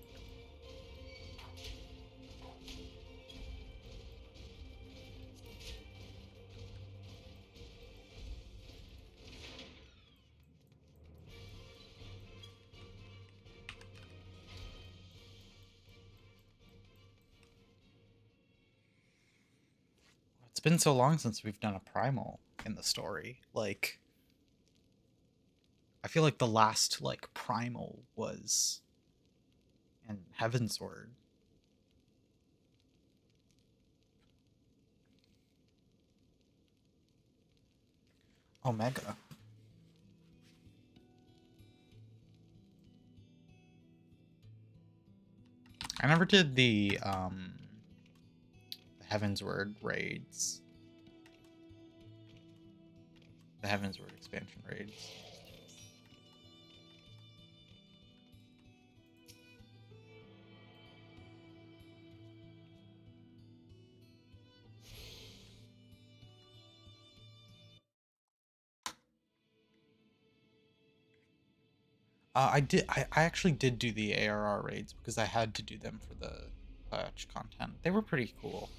It's been so long since we've done a primal in the story. Like, I feel like the last, like, primal was in Heaven's Word. Omega. I never did the Heaven's Word raids. The Heaven's Word expansion raids. I actually did do the ARR raids because I had to do them for the patch content. They were pretty cool.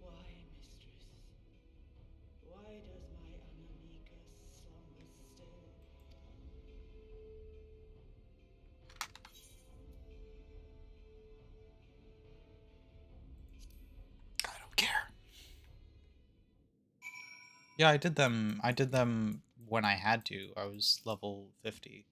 Why, mistress? Why does my Anamika slumber still? I don't care. Yeah, I did them. I did them when I had to. I was level 50.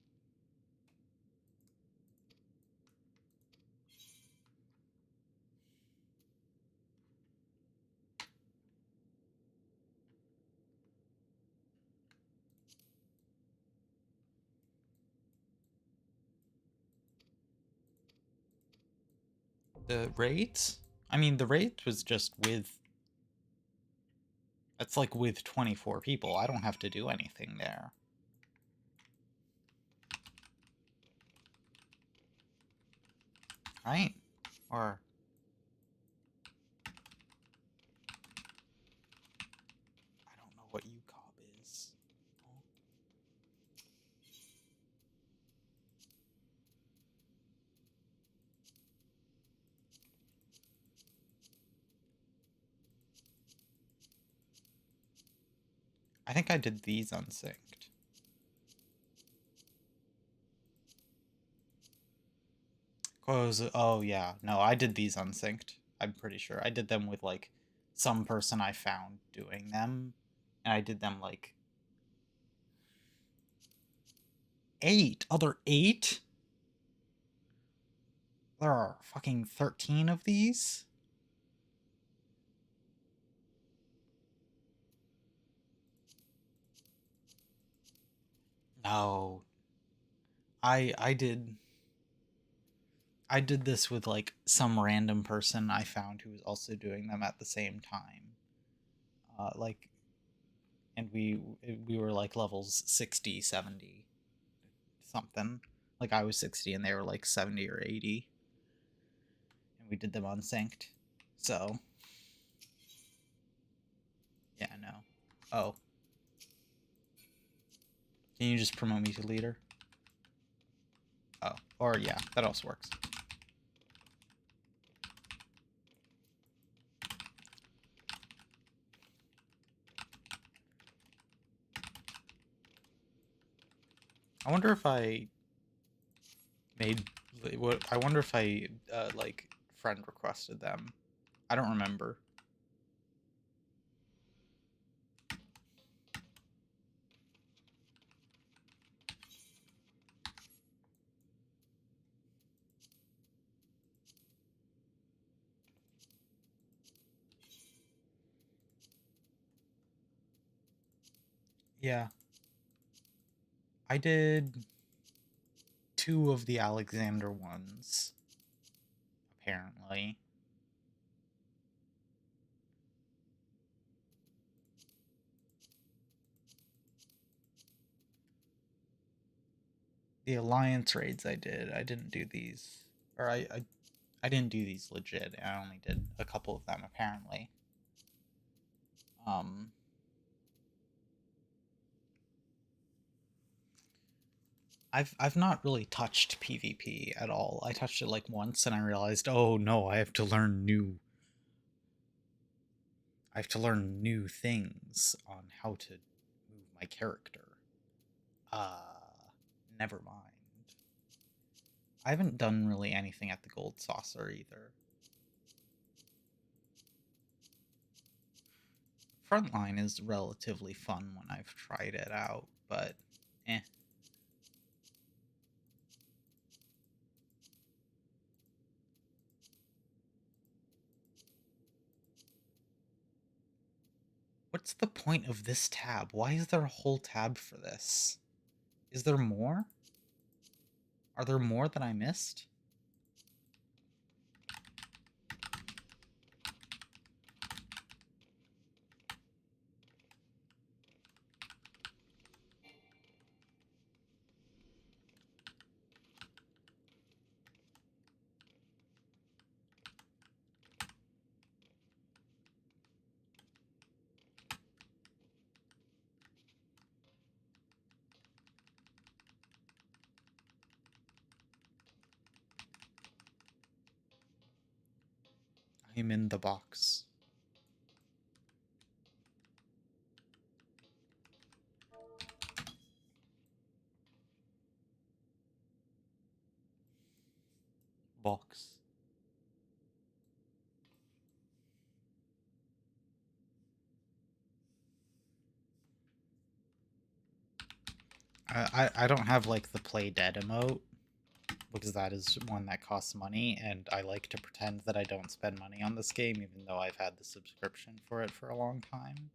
The raids? I mean, the raid was just with... That's like with 24 people. I don't have to do anything there. Right? Or... I don't know what UCOB is. I think I did these unsynced. Oh yeah, no, I did these unsynced. I'm pretty sure. I did them with, like, some person I found doing them. And I did them, like... 8! Other 8? There are fucking 13 of these? No. I did this with, like, some random person I found who was also doing them at the same time. Like, and we were like levels 60, 70, something. Like, I was 60 and they were like 70 or 80. And we did them unsynced. So, yeah, no. Oh. Can you just promote me to leader? Oh, or yeah, that also works. I wonder if I made... I wonder if I like friend requested them. I don't remember. Yeah. I did 2 of the Alexander ones, apparently. The Alliance raids I did. I didn't do these. Or I didn't do these legit. I only did a couple of them, apparently. I've not really touched PvP at all. I touched it like once and I realized, oh no, I have to learn new things on how to move my character. Never mind. I haven't done really anything at the Gold Saucer either. Frontline is relatively fun when I've tried it out, but eh. What's the point of this tab? Why is there a whole tab for this? Is there more? Are there more that I missed? I'm in the box. Box. I don't have like the play dead emote, because that is one that costs money, and I like to pretend that I don't spend money on this game, even though I've had the subscription for it for a long time.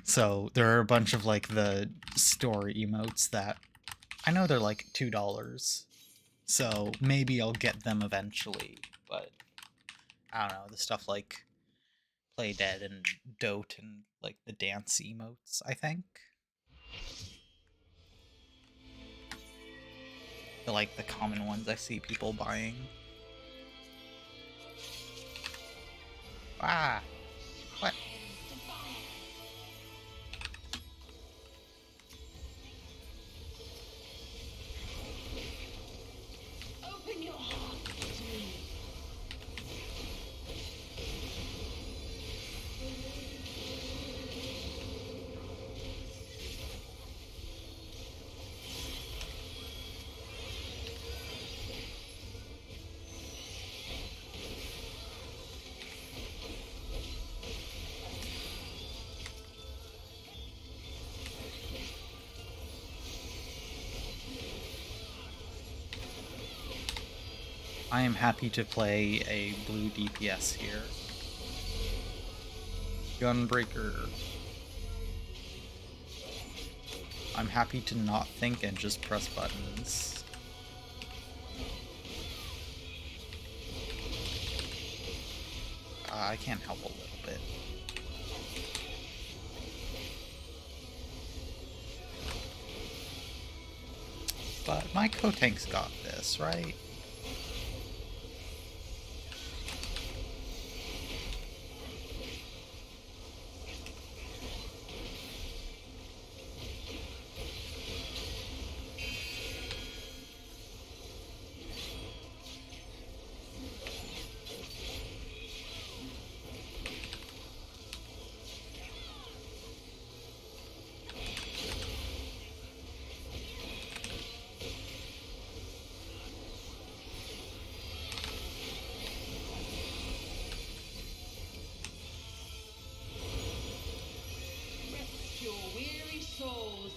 So there are a bunch of like the store emotes that I know they're like $2, so maybe I'll get them eventually, but I don't know, the stuff like Play Dead and Dote and like the dance emotes, I think. They're like the common ones I see people buying. Ah! What? Open your heart to me. I am happy to play a blue DPS here. Gunbreaker. I'm happy to not think and just press buttons. I can't help a little bit. But my co-tank's got this, right?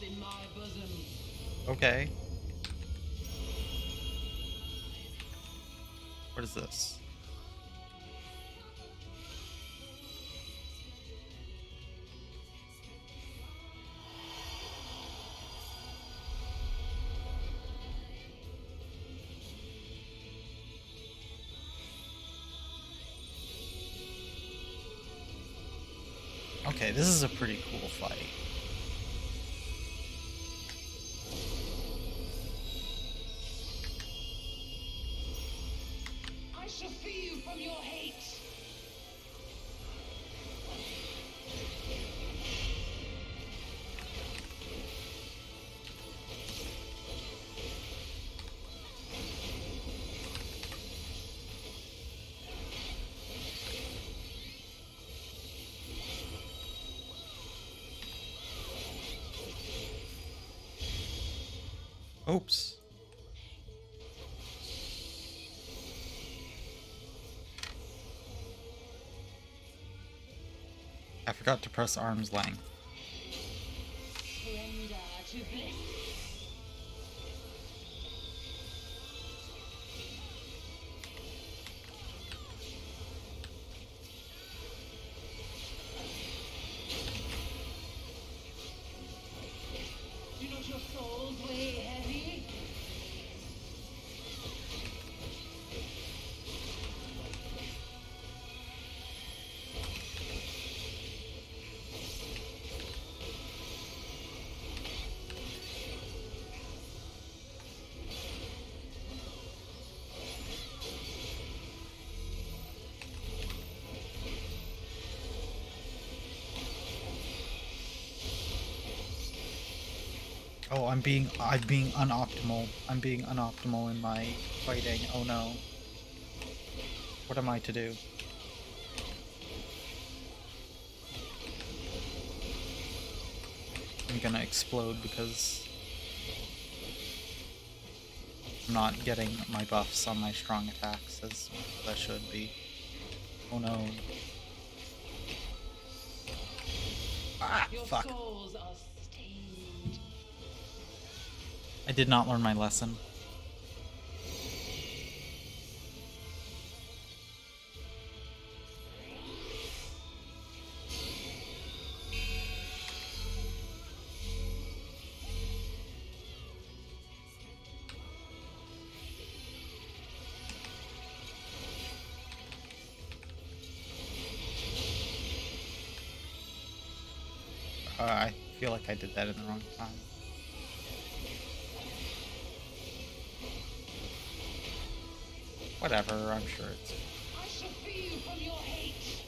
in my bosom. Okay. What is this? Okay, this is a pretty cool fight. I shall free you from your hate. Oops. I forgot to press arm's length. Surrender to bliss. Do not your souls weigh heavy? Oh, I'm being unoptimal. I'm being unoptimal in my fighting. Oh no. What am I to do? I'm gonna explode because I'm not getting my buffs on my strong attacks as I should be. Oh no. Ah, Your fuck. souls are stained. I did not learn my lesson. I feel like I did that in the wrong time. Whatever, I'm sure it's... I shall free you from your hate.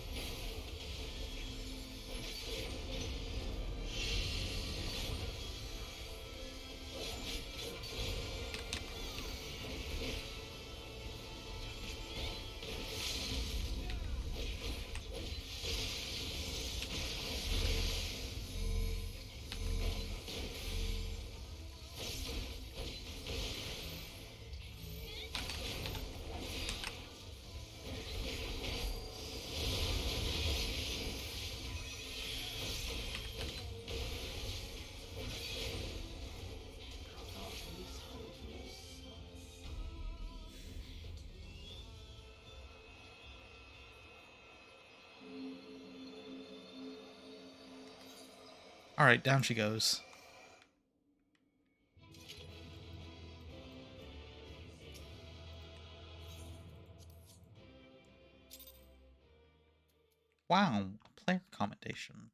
Alright, down she goes. Wow, a player commendation.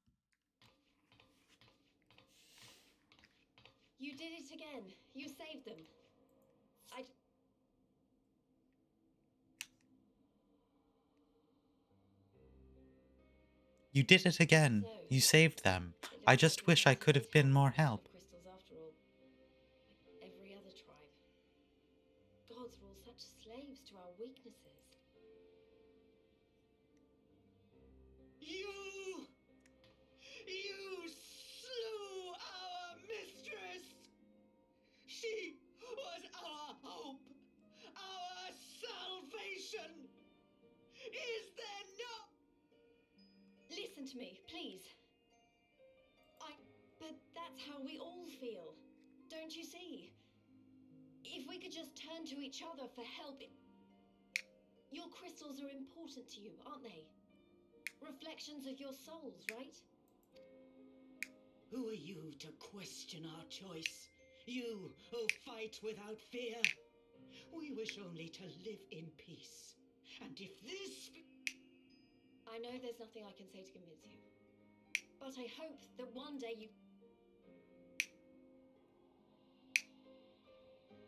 You did it again. You saved them. You did it again. So, You saved them. it I looks just like we wish have I could have been more help. crystals after all. Like every other tribe. Gods were all such slaves to our weaknesses. You slew our mistress! She was our hope, our salvation! Is there no... Listen to me, please. But that's how we all feel. Don't you see? If we could just turn to each other for help... Your crystals are important to you, aren't they? Reflections of your souls, right? Who are you to question our choice? You who fight without fear? We wish only to live in peace. And if this... I know there's nothing I can say to convince you. But I hope that one day you...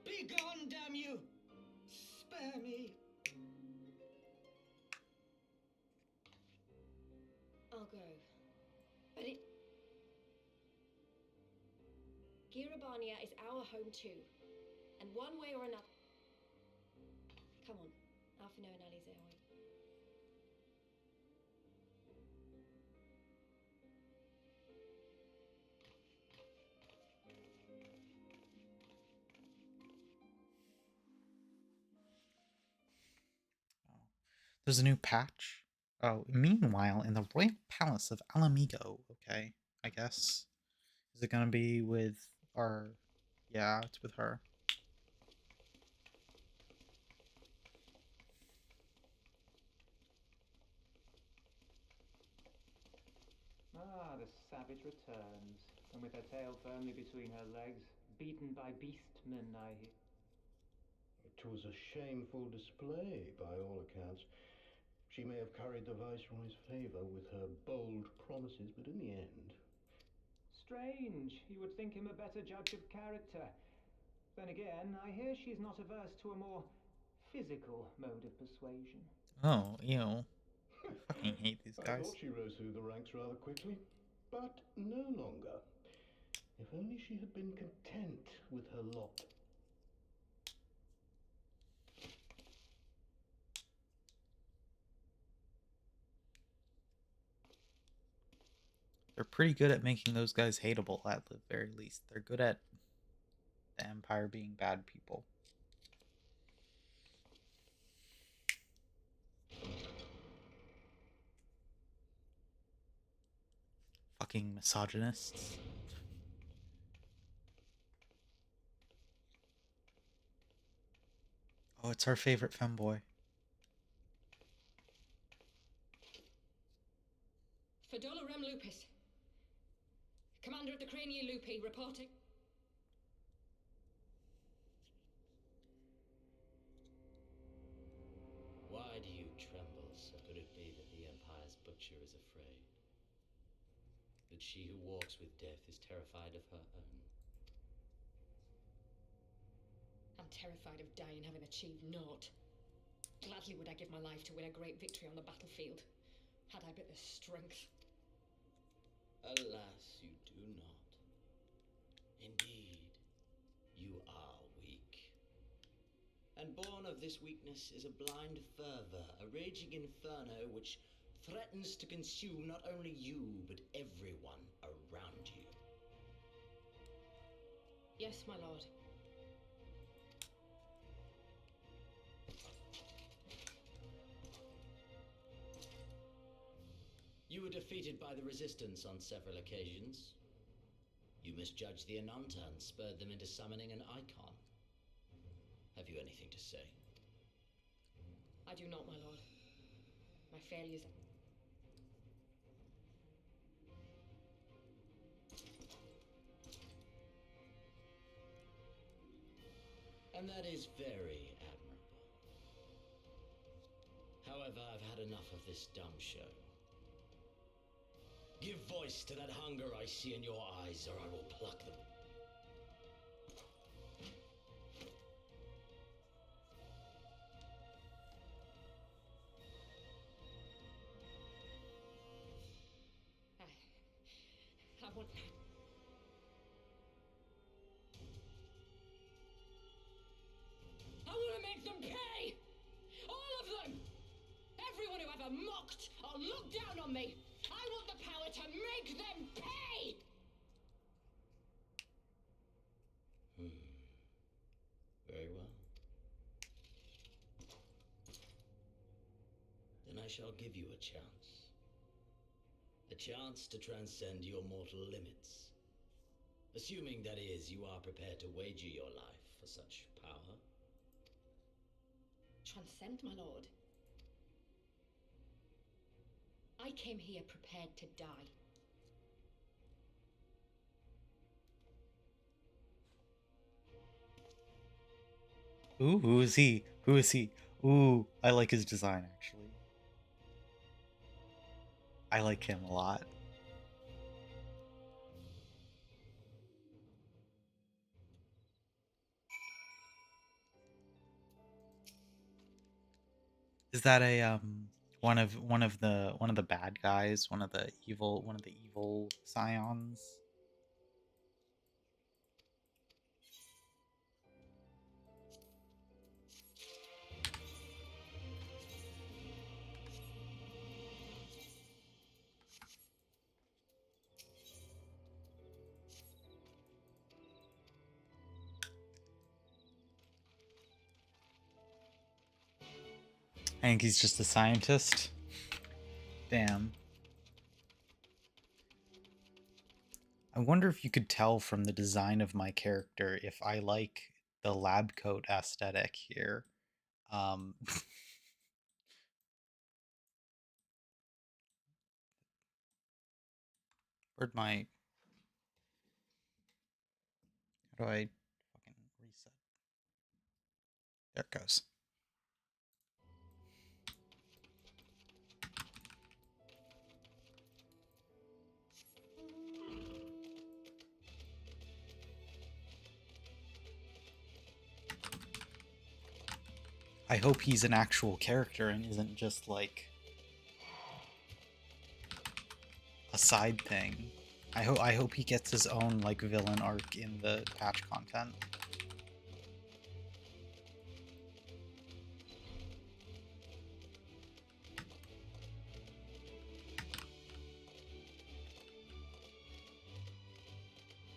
Be gone, damn you! Spare me! I'll go. But it... Girabania is our home too. And one way or another... Come on. Alphino and Alize ahoy. There's a new patch. Oh, meanwhile, in the Royal Palace of Alamigo, okay, I guess. Is it gonna be with our... Yeah, it's with her. Ah, the savage returns, and with her tail firmly between her legs, beaten by beastmen, I hear. It was a shameful display, by all accounts. She may have curried the Viceroy's favour with her bold promises, but in the end... Strange. You would think him a better judge of character. Then again, I hear she's not averse to a more physical mode of persuasion. Oh, ew. I fucking hate these I guys. thought she rose through the ranks rather quickly, but no longer. If only she had been content with her lot. They're pretty good at making those guys hateable, at the very least. They're good at the Empire being bad people. Fucking misogynists. Oh, it's our favorite femboy. Fedola Rem Lupus. Commander of the Crania Lupi, reporting. Why do you tremble? So could it be that the Empire's butcher is afraid? That she who walks with death is terrified of her own? I'm terrified of dying having achieved naught. Gladly would I give my life to win a great victory on the battlefield, had I but the strength. Alas, you do not. Indeed, you are weak. And born of this weakness is a blind fervor, a raging inferno which threatens to consume not only you, but everyone around you. Yes, my lord. You were defeated by the Resistance on several occasions. You misjudged the Ananta and spurred them into summoning an icon. Have you anything to say? I do not, my lord. My failures... And that is very admirable. However, I've had enough of this dumb show. Give voice to that hunger I see in your eyes, or I will pluck them. I want... I want to make them pay! All of them! Everyone who ever mocked or looked down on me! I want the power to make them pay! Very well. Then I shall give you a chance. A chance to transcend your mortal limits. Assuming, that is, you are prepared to wager your life for such power. Transcend, my lord. I came here prepared to die. Ooh, who is he? Who is he? Ooh, I like his design, actually. I like him a lot. Is that a one of the bad guys, one of the evil scions? I think he's just a scientist. Damn. I wonder if you could tell from the design of my character if I like the lab coat aesthetic here. Where'd my... How do I fucking reset? There it goes. I hope he's an actual character and isn't just like a side thing. I hope he gets his own like villain arc in the patch content.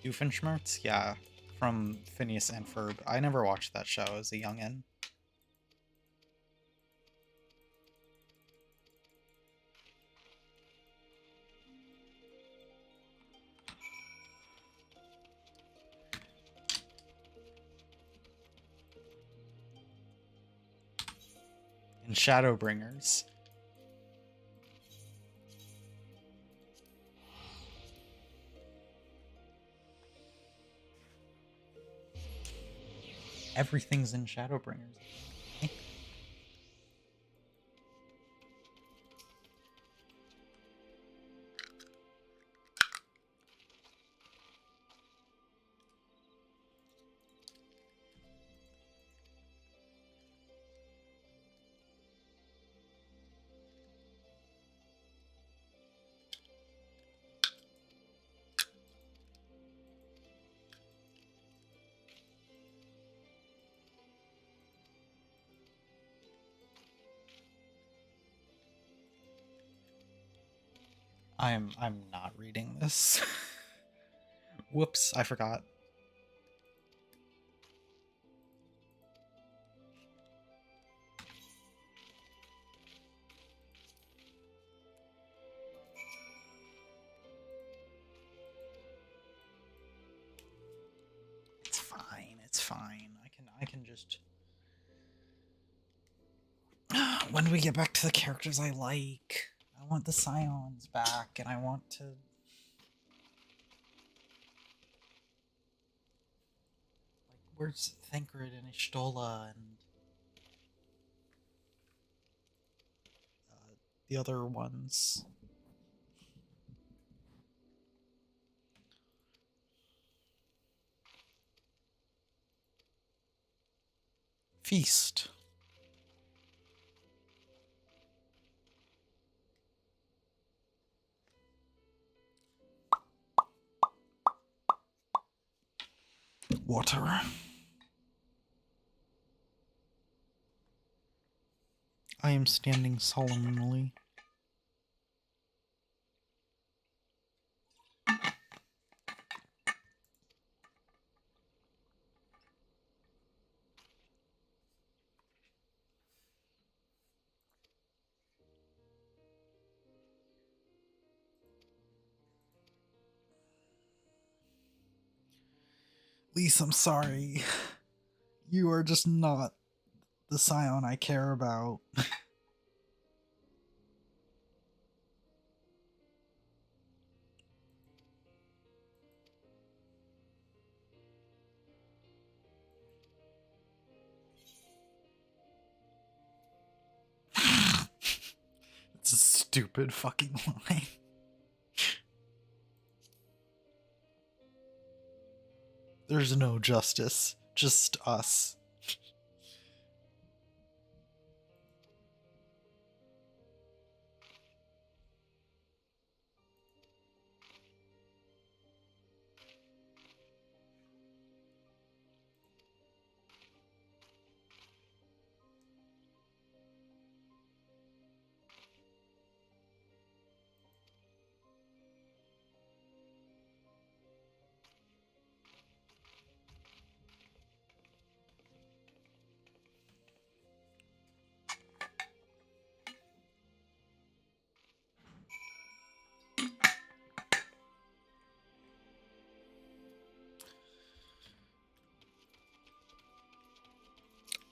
Doofenshmirtz? Yeah, from Phineas and Ferb. I never watched that show as a youngin'. And Shadowbringers. Everything's in Shadowbringers. I'm not reading this. Whoops, I forgot. It's fine, it's fine. I can just when do we get back to the characters I like? I want the Scions back, and I want to... Like, where's Thancred and Ishtola and... the other ones? Feast. Water. I am standing solemnly. Lise, I'm sorry. You are just not the scion I care about. It's a stupid fucking line. There's no justice, just us.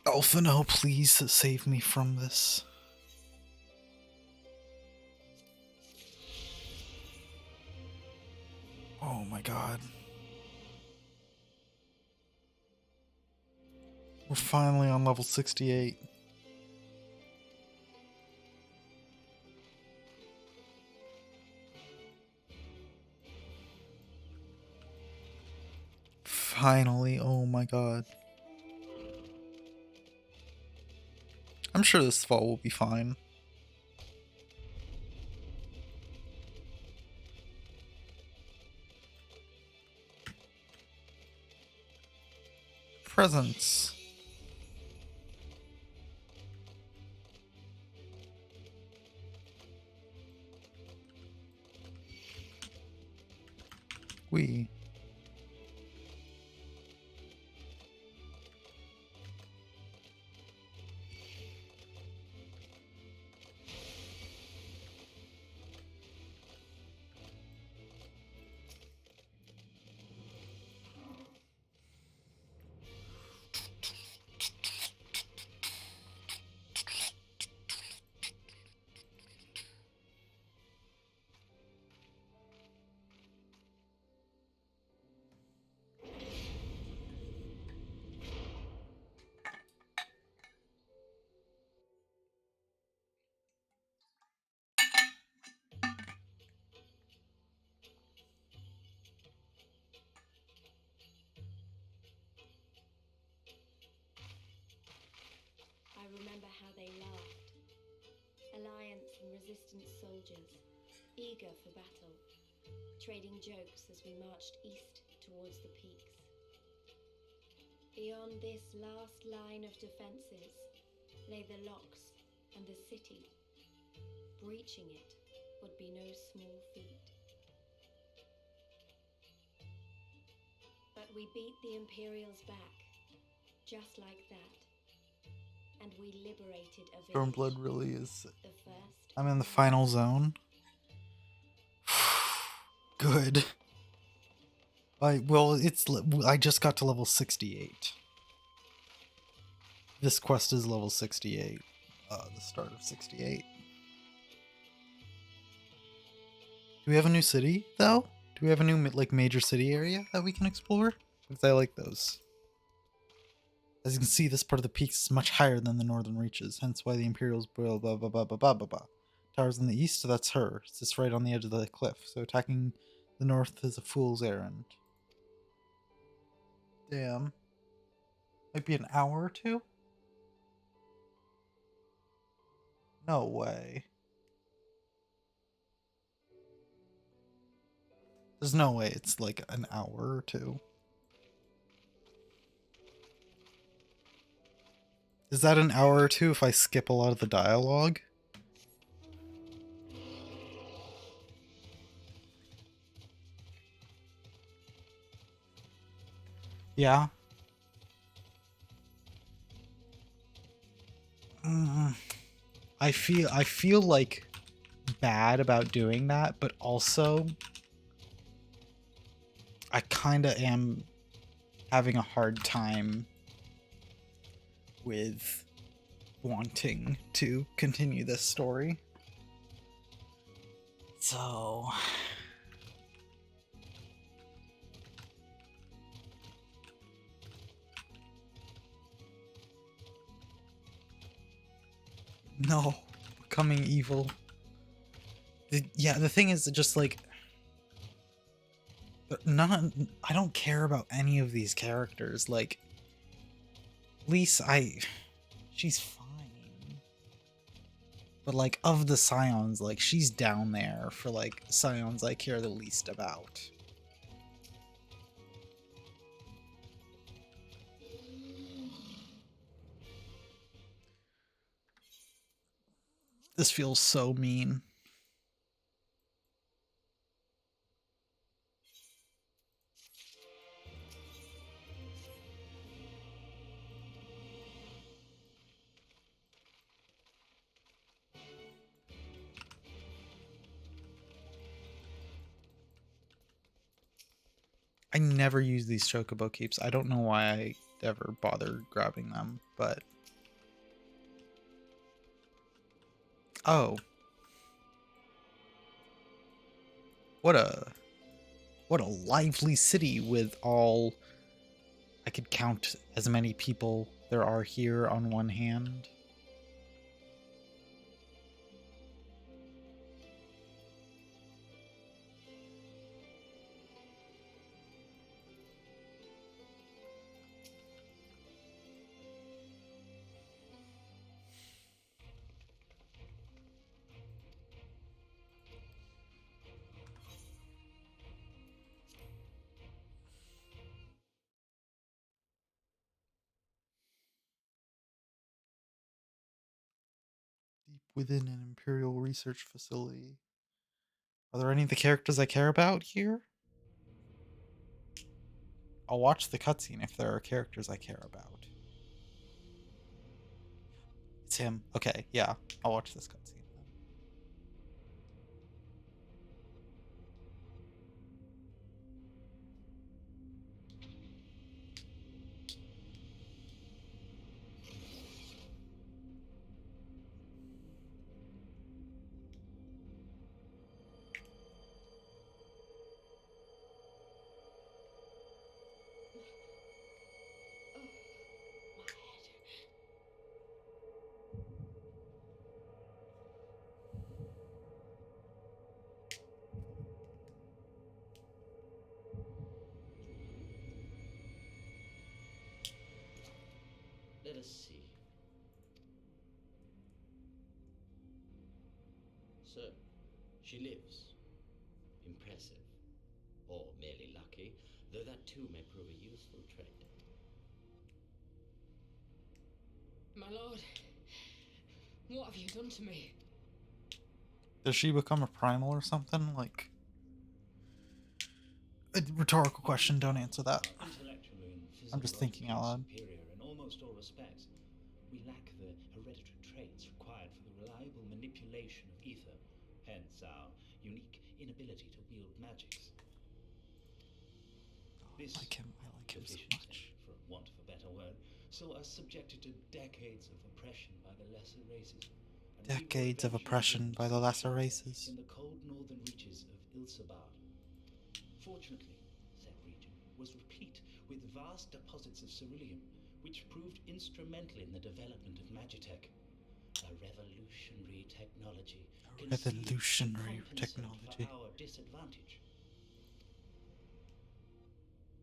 Alphino, please save me from this. Oh my god. We're finally on level 68. Finally, oh my god. I'm sure this fall will be fine. Presents. We. I remember how they laughed. Alliance and resistance soldiers, eager for battle, trading jokes as we marched east towards the peaks. Beyond this last line of defenses lay the locks and the city. Breaching it would be no small feat. But we beat the Imperials back, just like that. And we liberated a village. Stormblood really is. The first. I'm in the final zone. Good. I just got to level 68. This quest is level 68. The start of 68. Do we have a new city, though? Do we have a new, major city area that we can explore? Because I like those. As you can see, this part of the peaks is much higher than the northern reaches, hence why the Imperials blah blah blah blah blah blah blah blah. Towers in the east, so that's her. It's just right on the edge of the cliff, so attacking the north is a fool's errand. Damn. Might be an hour or two? No way. There's no way it's like an hour or two. Is that an hour or two if I skip a lot of the dialogue? Yeah. I feel like bad about doing that, but also I kind of am having a hard time with wanting to continue this story. So no, becoming evil. Yeah, the thing is just like I don't care about any of these characters. Like Lise, she's fine. But like of the Scions, like she's down there for like Scions I care the least about. This feels so mean. I never use these chocobo keeps. I don't know why I ever bothered grabbing them, but oh. What a lively city with all I could count as many people there are here on one hand. Deep within an Imperial research facility. Are there any of the characters I care about here? I'll watch the cutscene if there are characters I care about. It's him. Okay, yeah. I'll watch this cutscene. Let us see. So, she lives. Impressive. Or merely lucky, though that too may prove a useful trait. My lord, what have you done to me? Does she become a primal or something? Like, a rhetorical question, don't answer that. Intellectually and I'm just thinking out loud. superior in almost all respects. We lack the hereditary traits required for the reliable manipulation of ether, hence our unique inability to wield magics. This I like him so deficiency, much. for want of a better word, saw us subjected to decades of oppression by the lesser races. And we were Decades of eventually oppression driven by to the seek lesser shelter races. in the cold northern reaches of Ilsabard. Fortunately, said region was replete with vast deposits of ceruleum, which proved instrumental in the development of Magitech, a revolutionary technology conceived to Revolutionary compensate technology. for our disadvantage.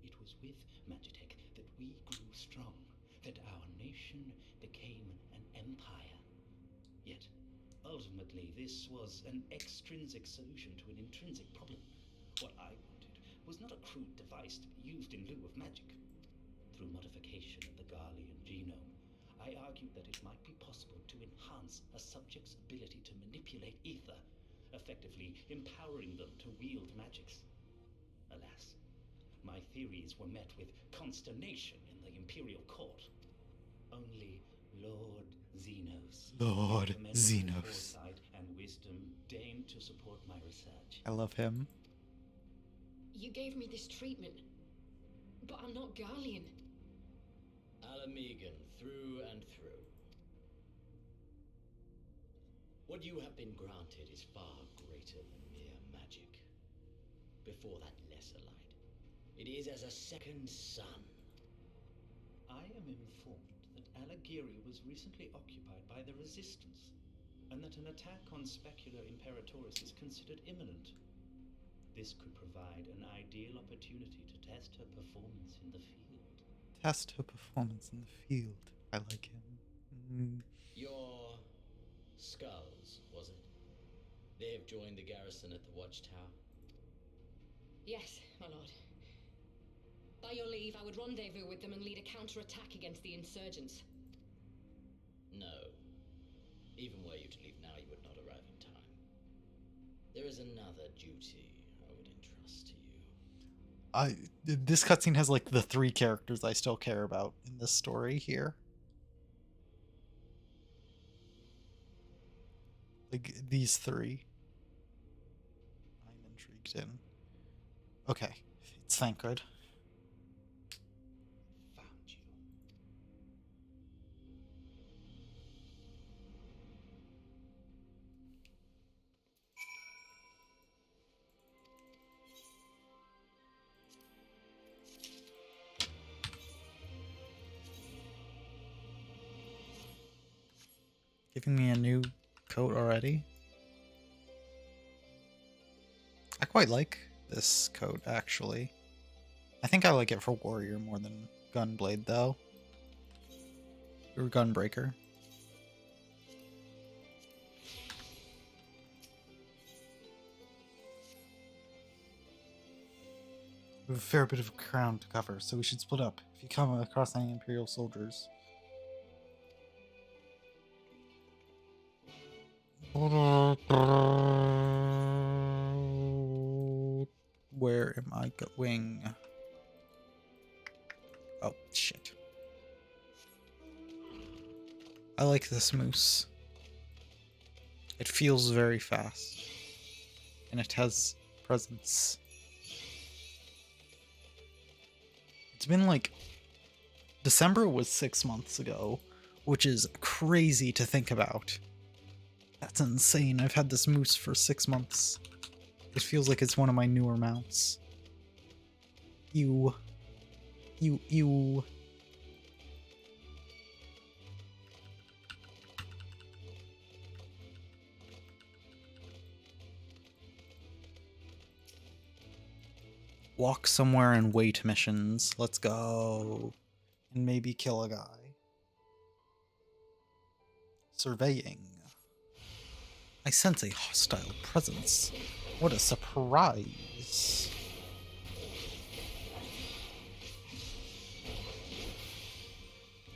It was with Magitech that we grew strong, that our nation became an empire. Yet, ultimately, this was an extrinsic solution to an intrinsic problem. What I wanted was not a crude device to be used in lieu of magic. Through modification of the Garlean genome, I argued that it might be possible to enhance a subject's ability to manipulate ether, effectively empowering them to wield magics. Alas, my theories were met with consternation in the Imperial Court. Only Lord Xenos, Lord with commendable Xenos. foresight and wisdom, deigned to support my research. I love him. You gave me this treatment. But I'm not Garlean. Alamegan, through and through. What you have been granted is far greater than mere magic. Before that lesser light, it is as a second son. I am informed that Alagiri was recently occupied by the Resistance, and that an attack on Specular Imperatoris is considered imminent. This could provide an ideal opportunity to test her performance in the field. Test her performance in the field. I like him. Your skulls, was it? They have joined the garrison at the watchtower. Yes, my lord. By your leave, I would rendezvous with them and lead a counterattack against the insurgents. No. Even were you to leave now, you would not arrive in time. There is another duty I would entrust to you. This cutscene has like the 3 characters I still care about in this story here. Like these 3. I'm intrigued in. Okay, it's Thancred. Found you. Giving me a new coat already. I quite like this coat, actually. I think I like it for Warrior more than Gunblade, though. Or Gunbreaker. We have a fair bit of ground to cover, so we should split up. If you come across any Imperial soldiers... Where am I going? Oh, shit. I like this moose. It feels very fast. And it has presence. It's been like... December was 6 months ago, which is crazy to think about. That's insane. I've had this moose for 6 months. It feels like it's one of my newer mounts. Ew. Ew, ew. Walk somewhere and wait missions. Let's go. And maybe kill a guy. Surveying. I sense a hostile presence. What a surprise.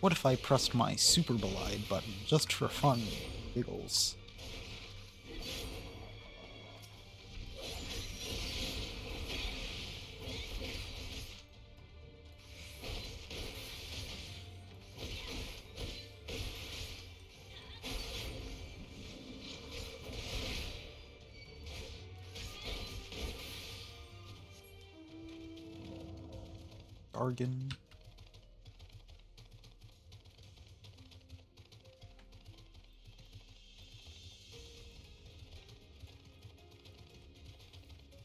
What if I pressed my Super Belide button just for fun and giggles? Bargain.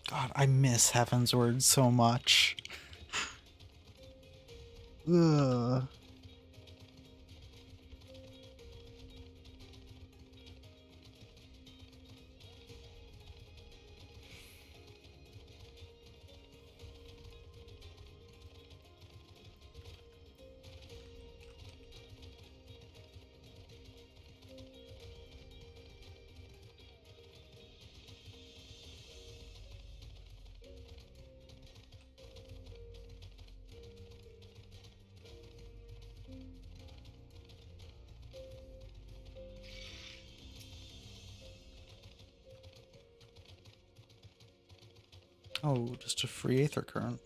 God, I miss Heaven's Word so much. Ugh. Oh, just a free Aether Current.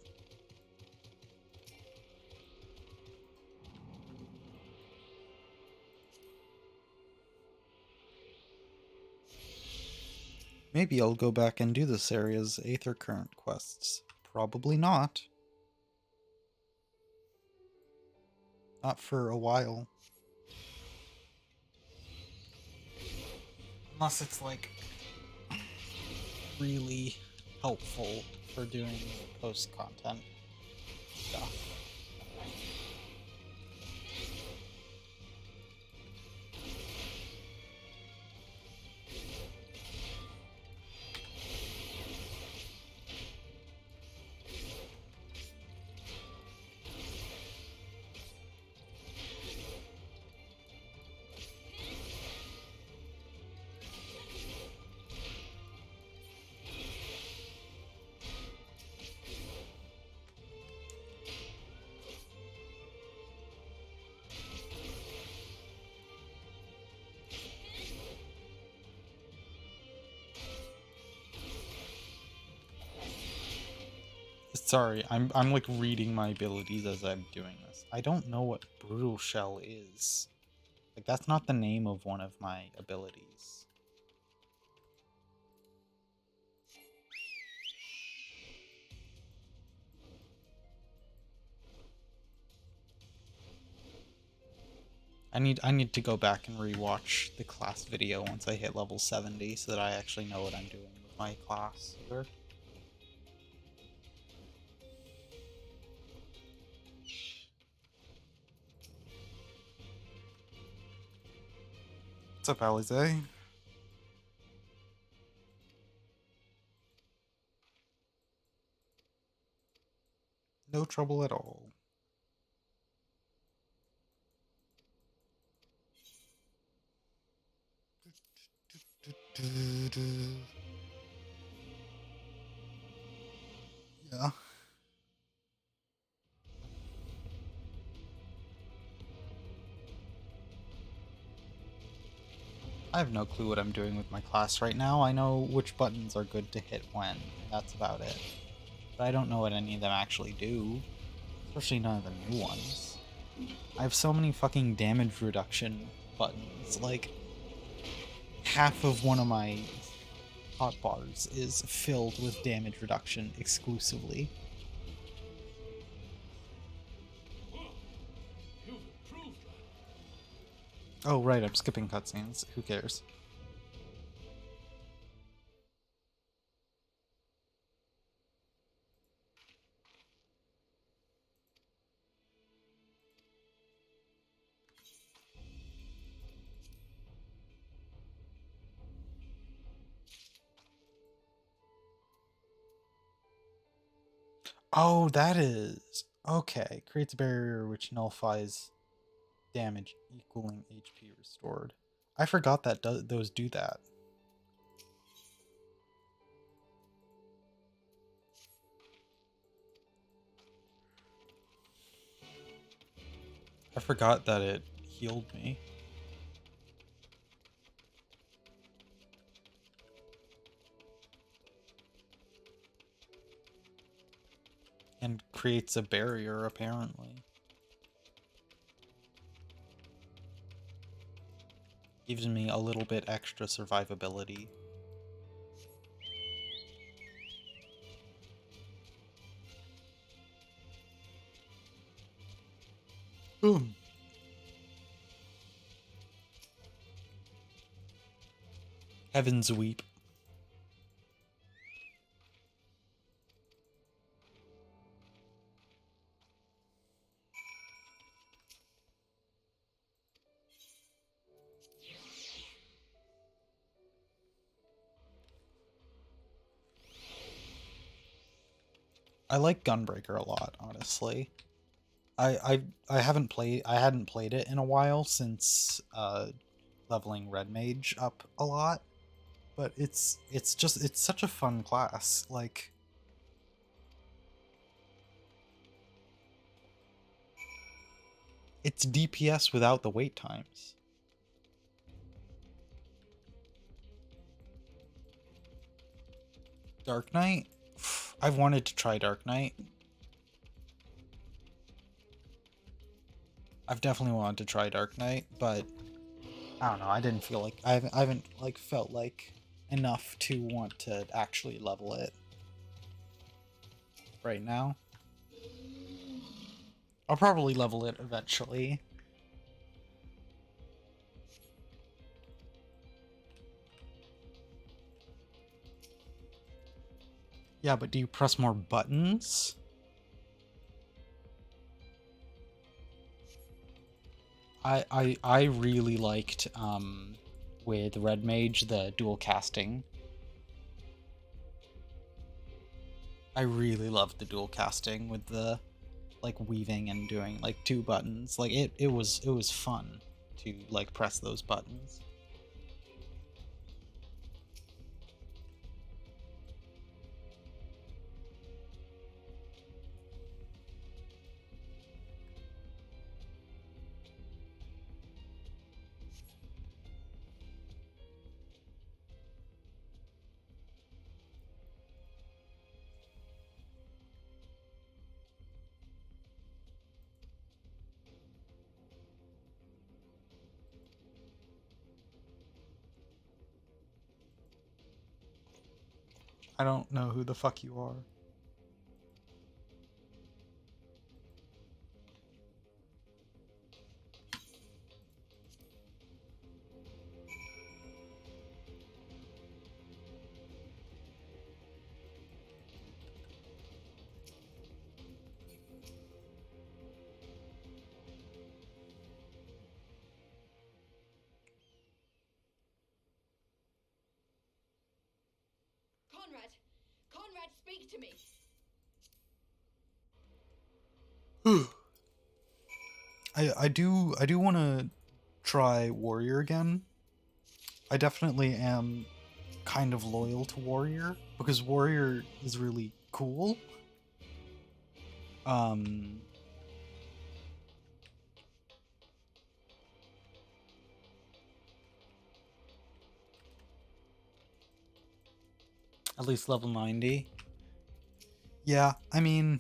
Maybe I'll go back and do this area's Aether Current quests. Probably not. Not for a while. Unless it's like really helpful for doing post content stuff. Sorry, I'm like reading my abilities as I'm doing this. I don't know what Brutal Shell is. Like, that's not the name of one of my abilities. I need to go back and rewatch the class video once I hit level 70 so that I actually know what I'm doing with my class here. What's up, Alize? No trouble at all. Yeah. I have no clue what I'm doing with my class right now. I know which buttons are good to hit when, and that's about it. But I don't know what any of them actually do. Especially none of the new ones. I have so many fucking damage reduction buttons. Like, half of one of my hotbars is filled with damage reduction exclusively. Oh, right, I'm skipping cutscenes. Who cares? Oh, that is... Okay. Creates a barrier which nullifies damage equaling HP restored. I forgot that those do that. I forgot that it healed me. And creates a barrier, apparently. Gives me a little bit extra survivability. Boom. Heavens weep. I like Gunbreaker a lot, honestly. I hadn't played it in a while since leveling Red Mage up a lot, but it's such a fun class. Like, it's DPS without the wait times. Dark Knight? I've wanted to try Dark Knight. I've definitely wanted to try Dark Knight, but I don't know, I didn't feel like I haven't like felt like enough to want to actually level it right now. I'll probably level it eventually. Yeah, but do you press more buttons? I really liked with Red Mage the dual casting. I really loved the dual casting with the like weaving and doing like 2 buttons. Like it was fun to like press those buttons. I don't know who the fuck you are. Conrad! Conrad, speak to me! I do want to try Warrior again. I definitely am kind of loyal to Warrior because Warrior is really cool. At least level 90. Yeah, I mean,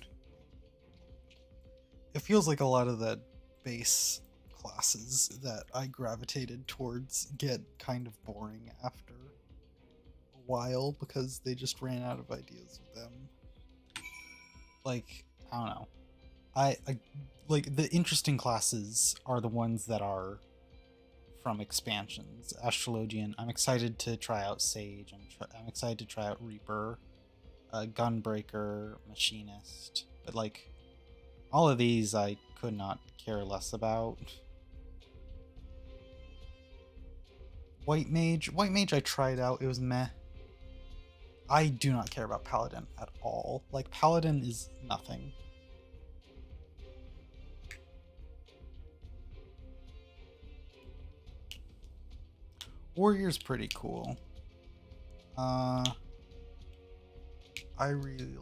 it feels like a lot of the base classes that I gravitated towards get kind of boring after a while because they just ran out of ideas with them. Like, I don't know. I like the interesting classes are the ones that are from expansions. Astrologian, I'm excited to try out Sage. I'm excited to try out Reaper, Gunbreaker, Machinist. But like, all of these I could not care less about. White Mage I tried out, it was meh. I do not care about Paladin at all. Like, Paladin is nothing. Warrior's pretty cool. I really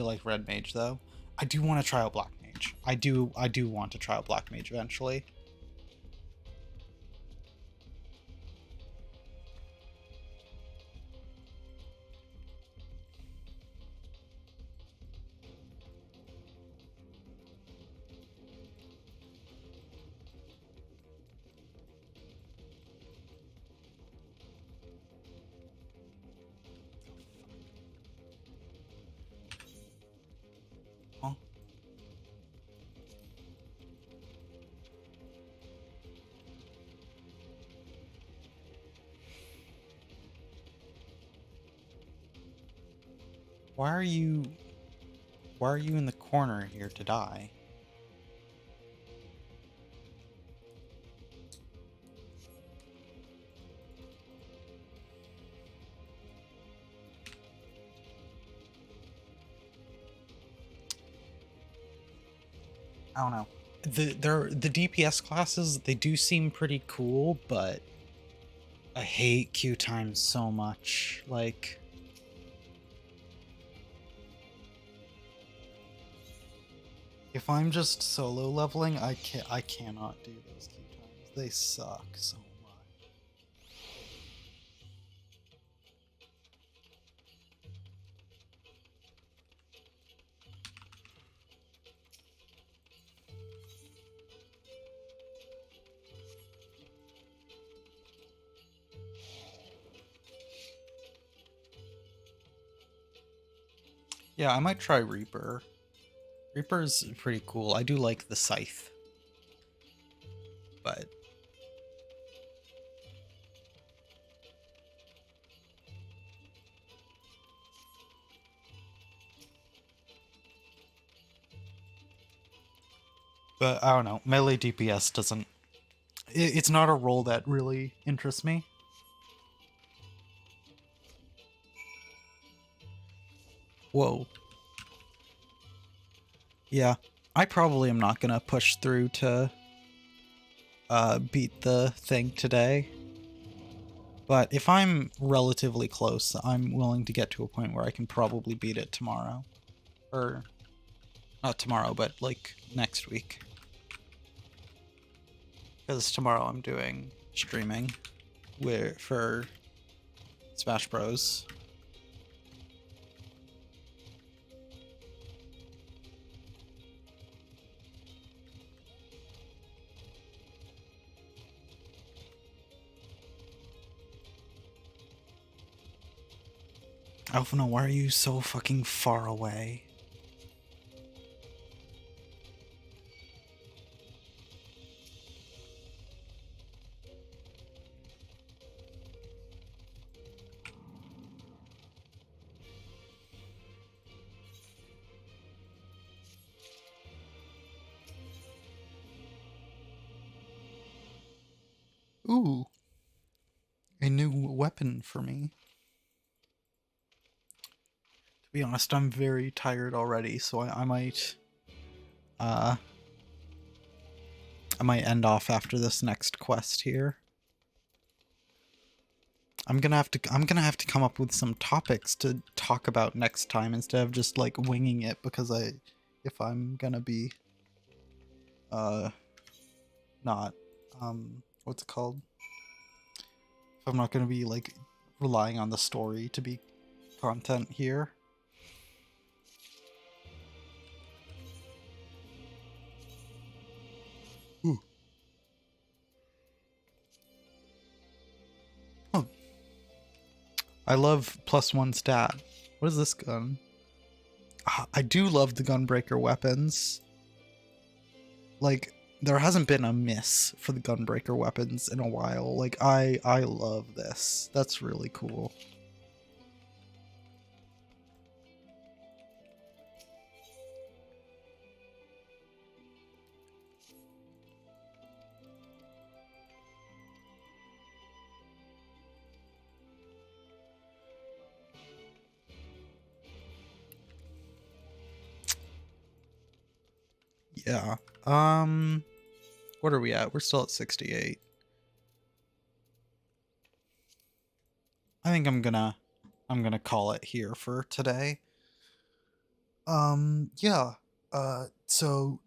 like Red Mage though. I do want to try out Black Mage. I do want to try out Black Mage eventually. Huh? Why are you in the corner here to die? I don't know. The DPS classes, they do seem pretty cool, but I hate Q times so much. Like, if I'm just solo leveling, I cannot do those Q times. They suck so much. Yeah, I might try Reaper. Reaper's pretty cool. I do like the scythe. But I don't know. Melee DPS doesn't... It's not a role that really interests me. Whoa. Yeah. I probably am not gonna push through to beat the thing today. But if I'm relatively close, I'm willing to get to a point where I can probably beat it tomorrow. Or, not tomorrow, but like next week. Because tomorrow I'm doing streaming for Smash Bros. Alphino, why are you so fucking far away? Ooh. A new weapon for me. To be honest, I'm very tired already, so I might end off after this next quest here. I'm gonna have to come up with some topics to talk about next time instead of just like winging it, because if I'm gonna be not what's it called? If I'm not gonna be like relying on the story to be content here. Ooh. Huh. I love +1 stat. What is this gun? I do love the gunbreaker weapons. Like, there hasn't been a miss for the gunbreaker weapons in a while. Like, I love this. That's really cool. Yeah. What are we at? We're still at 68. I think I'm gonna call it here for today. Yeah. So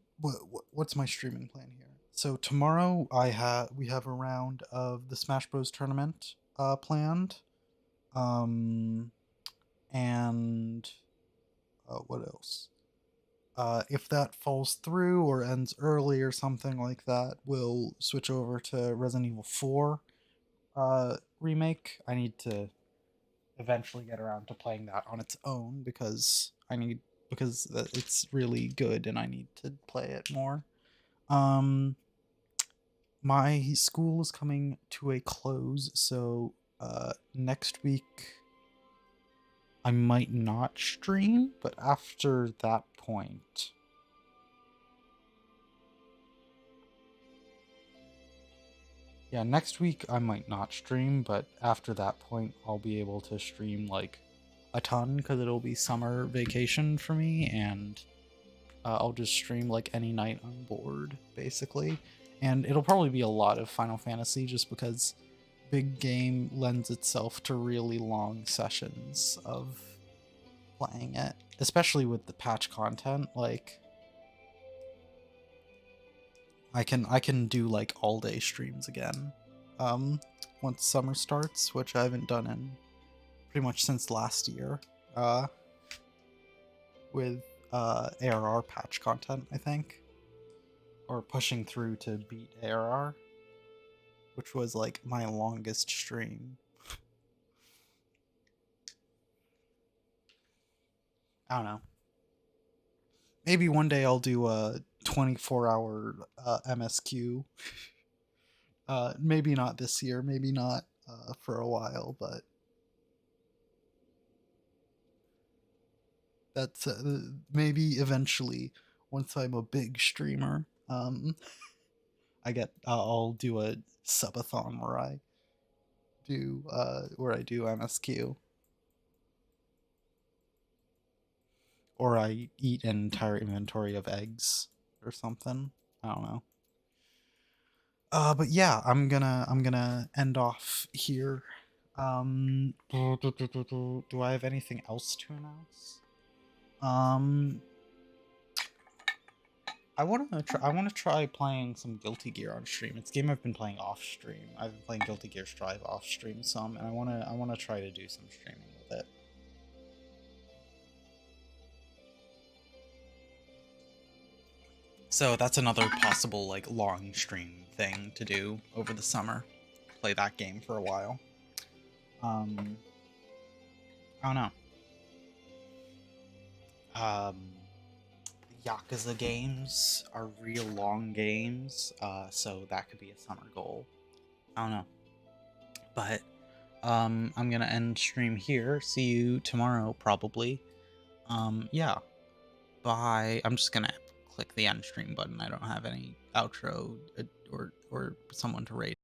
what's my streaming plan here? So tomorrow we have a round of the Smash Bros tournament planned. And what else? If that falls through or ends early or something like that, we'll switch over to Resident Evil 4 remake. I need to eventually get around to playing that on its own because it's really good and I need to play it more. My school is coming to a close, so next week I might not stream, but after that point, yeah, next week I might not stream, but after that point I'll be able to stream like a ton because it'll be summer vacation for me, and I'll just stream like any night I'm bored, basically. And it'll probably be a lot of Final Fantasy just because big game lends itself to really long sessions of playing it, especially with the patch content. Like, I can do like all day streams again once summer starts, which I haven't done in pretty much since last year with ARR patch content, I think, or pushing through to beat ARR, which was like my longest stream. I don't know. maybe one day I'll do a 24-hour MSQ. Maybe not this year, maybe not for a while, but that's maybe eventually once I'm a big streamer. I'll do a subathon where I do MSQ. Or I eat an entire inventory of eggs or something. I don't know. But yeah, I'm gonna end off here. Do I have anything else to announce? I wanna try playing some Guilty Gear on stream. It's a game I've been playing off stream. I've been playing Guilty Gear Strive off stream some, and I wanna try to do some streaming with it. So that's another possible like long stream thing to do over the summer. Play that game for a while. I don't know. Yakuza games are real long games, so that could be a summer goal. I don't know. But I'm gonna end stream here. See you tomorrow, probably. Yeah. Bye. I'm just gonna click the end stream button. I don't have any outro or someone to rate.